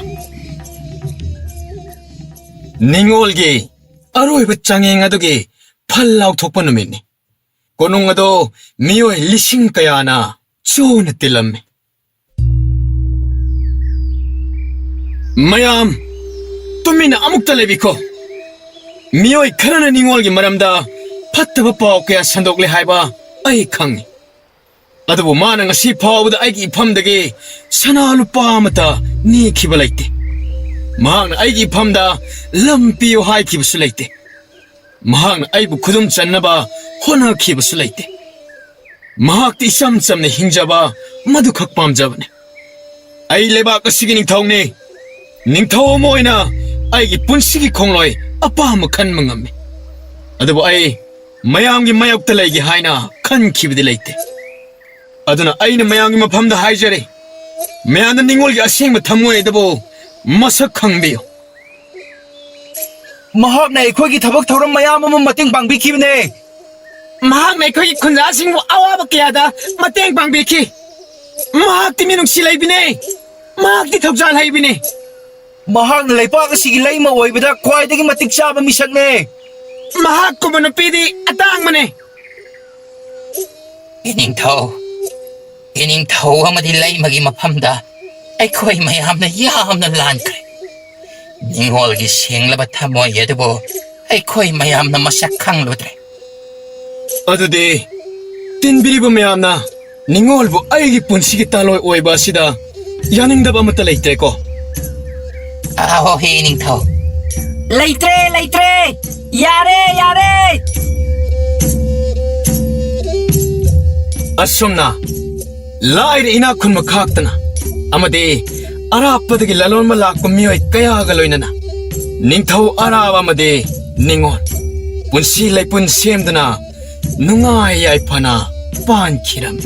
ꯅꯤꯡꯉꯣꯜꯒꯤ ꯑꯔꯣꯏꯕ ꯆꯥꯡꯌꯦꯡ ꯑꯗꯨꯒꯤ ꯐꯜ ꯂꯥꯎꯊꯣꯛꯄ ꯅꯨꯃꯤꯠꯅꯤ ꯀꯣꯅꯨꯡ ꯑꯗꯣ ꯃꯤꯑꯣꯏ ꯂꯤꯁꯤꯡ ꯀꯌꯥꯅ ꯆꯨꯅ ꯇꯤꯜꯂꯝꯃꯤ ꯃꯌꯥꯝ ꯇꯨꯃꯤꯟꯅ ꯑꯃꯨꯛꯇ ꯂꯩꯕꯤꯈꯣ ꯃꯤꯑꯣꯏ ꯈꯔꯅ ꯅꯤꯡꯉꯣꯜꯒꯤ ꯃꯔꯝꯗ ꯐꯠꯇꯕ ꯄꯥꯎ ꯀꯌꯥ ꯁꯟꯗꯣꯛꯂꯦ ꯍꯥꯏꯕ ꯑꯩ ꯈꯪꯉꯤ ꯑꯗꯨꯕꯨ ꯃꯥꯅ ꯉꯁꯤ ꯐꯥꯎꯕꯗ ꯑꯩꯒꯤ ꯏꯐꯝꯗꯒꯤ ꯁꯅꯥ ꯂꯨꯄꯥ ꯑꯃꯠꯇ ꯅꯤꯈꯤꯕ ꯂꯩꯇꯦ ꯃꯍꯥꯛꯅ ꯑꯩꯒꯤ ꯏꯐꯝꯗ ꯂꯝ ꯄꯤꯌꯨ ꯍꯥꯏꯈꯤꯕꯁꯨ ꯂꯩꯇꯦ ꯃꯍꯥꯛꯅ ꯑꯩꯕꯨ ꯈꯨꯗꯨꯝ ꯆꯟꯅꯕ ꯍꯣꯠꯅꯈꯤꯕꯁꯨ ꯂꯩꯇꯦ ꯃꯍꯥꯛꯇꯤ ꯏꯆꯝ ꯆꯝꯅ ꯍꯤꯡꯖꯕ ꯃꯗꯨꯈꯛ ꯄꯥꯝꯖꯕꯅꯤ ꯑꯩ ꯂꯩꯕꯥꯛ ꯑꯁꯤꯒꯤ ꯅꯤꯡꯊꯧꯅꯤ ꯅꯤꯡꯊꯧ ꯑꯃ ꯑꯣꯏꯅ ꯑꯩꯒꯤ ꯄꯨꯟꯁꯤꯒꯤ ꯈꯣꯡꯂꯣꯏ ꯑꯄꯥꯝꯕ ꯈꯟꯕ ꯉꯝꯃꯤ ꯑꯗꯨꯕꯨ ꯑꯩ ꯃꯌꯥꯝꯒꯤ ꯃꯥꯌꯣꯛꯇ ꯂꯩꯒꯦ ꯍꯥꯏꯅ ꯈꯟꯈꯤꯕꯗꯤ ꯂꯩꯇꯦ ꯑꯗꯨꯅ ꯑꯩꯅ ꯃꯌꯥꯝꯒꯤ ꯃꯐꯝꯗ ꯍꯥꯏꯖꯔꯤ ꯃꯌꯥꯝꯅ ꯅꯤꯡꯉꯣꯜꯒꯤ ꯑꯁꯦꯡꯕ ꯊꯝꯃꯣꯏ ꯑꯗꯨꯕꯨ ꯃꯁꯛ ꯈꯪꯕꯤꯌꯨ ꯃꯍꯥꯛꯅ ꯑꯩꯈꯣꯏꯒꯤ ꯊꯕꯛ ꯊꯧꯔꯝ ꯃꯌꯥꯝ ꯑꯃ ꯃꯇꯦꯡ ꯄꯥꯡꯕꯤꯈꯤꯕꯅꯦ ꯃꯍꯥꯛꯅ ꯑꯩꯈꯣꯏꯒꯤ ꯈꯨꯟꯖꯥꯁꯤꯡꯕꯨ ꯑꯋꯥꯕ ꯀꯌꯥꯗ ꯃꯇꯦꯡ ꯄꯥꯡꯕꯤꯈꯤ ꯃꯍꯥꯛꯇꯤ ꯃꯤꯅꯨꯡꯁꯤ ꯂꯩꯕꯤꯅꯦ ꯃꯍꯥꯛꯇꯤ ꯊꯧꯖꯥꯜ ꯍꯩꯕꯤꯅꯦ ꯃꯍꯥꯛꯅ ꯂꯩꯄꯥꯛ ꯑꯁꯤꯒꯤ ꯂꯩꯃ ꯑꯣꯏꯕꯗ ꯈ꯭ꯋꯥꯏꯗꯒꯤ ꯃꯇꯤꯛ ꯆꯥꯕ ꯃꯤꯁꯛꯅꯦ ꯃꯍꯥꯛꯀꯨꯝꯕ ꯅꯨꯄꯤꯗꯤ ꯑꯇꯥꯡꯕꯅꯦ ꯏꯅꯤꯡꯊꯧ ꯑꯃꯗꯤ ꯂꯩꯃꯒꯤ ꯃꯐꯝꯗ ꯑꯩꯈꯣꯏ ꯃꯌꯥꯝꯅ ꯌꯥꯝꯅ ꯂꯥꯟꯈ꯭ꯔꯦ ꯅꯤꯡꯉꯣꯜꯒꯤ ꯁꯦꯡꯂꯕ ꯊꯃꯣꯏ ꯑꯗꯨꯕꯨ ꯑꯩꯈꯣꯏ ꯃꯌꯥꯝꯅ ꯃꯁꯛ ꯈꯪꯂꯨꯗ꯭ꯔꯦ ꯑꯗꯨꯗꯤ ꯇꯤꯟꯕꯤꯔꯤꯕ ꯃꯌꯥꯝꯅ ꯅꯤꯡꯉꯣꯜꯕꯨ ꯑꯩꯒꯤ ꯄꯨꯟꯁꯤꯒꯤ ꯇꯥꯂꯣꯏ ꯑꯣꯏꯕ ꯑꯁꯤꯗ ꯌꯥꯅꯤꯡꯗꯕ ꯑꯃꯠꯇ ꯂꯩꯇ꯭ꯔꯦꯀꯣ ꯑꯍꯣꯍꯦ ꯅꯤꯡꯊꯧ ꯂꯩꯇ꯭ꯔꯦ ꯌꯥꯔꯦ ꯑꯁꯨꯝꯅ ꯂꯥꯏꯔ ꯏꯅꯥꯛ ꯈꯨꯟꯕ ꯈꯥꯛꯇꯅ ꯑꯃꯗꯤ ꯑꯔꯥꯞꯄꯗꯒꯤ ꯂꯂꯣꯟꯕ ꯂꯥꯛꯄ ꯃꯤꯑꯣꯏ ꯀꯌꯥꯒ ꯂꯣꯏꯅꯅ ꯅꯤꯡꯊꯧ ꯑꯔꯥꯕ ꯑꯃꯗꯤ ꯅꯤꯡꯉꯣꯜ ꯄꯨꯟꯁꯤ ꯂꯩꯄꯨꯟ ꯁꯦꯝꯗꯨꯅ ꯅꯨꯡꯉꯥꯏ ꯌꯥꯏꯐꯅ ꯄꯥꯟꯈꯤꯔꯝꯃꯤ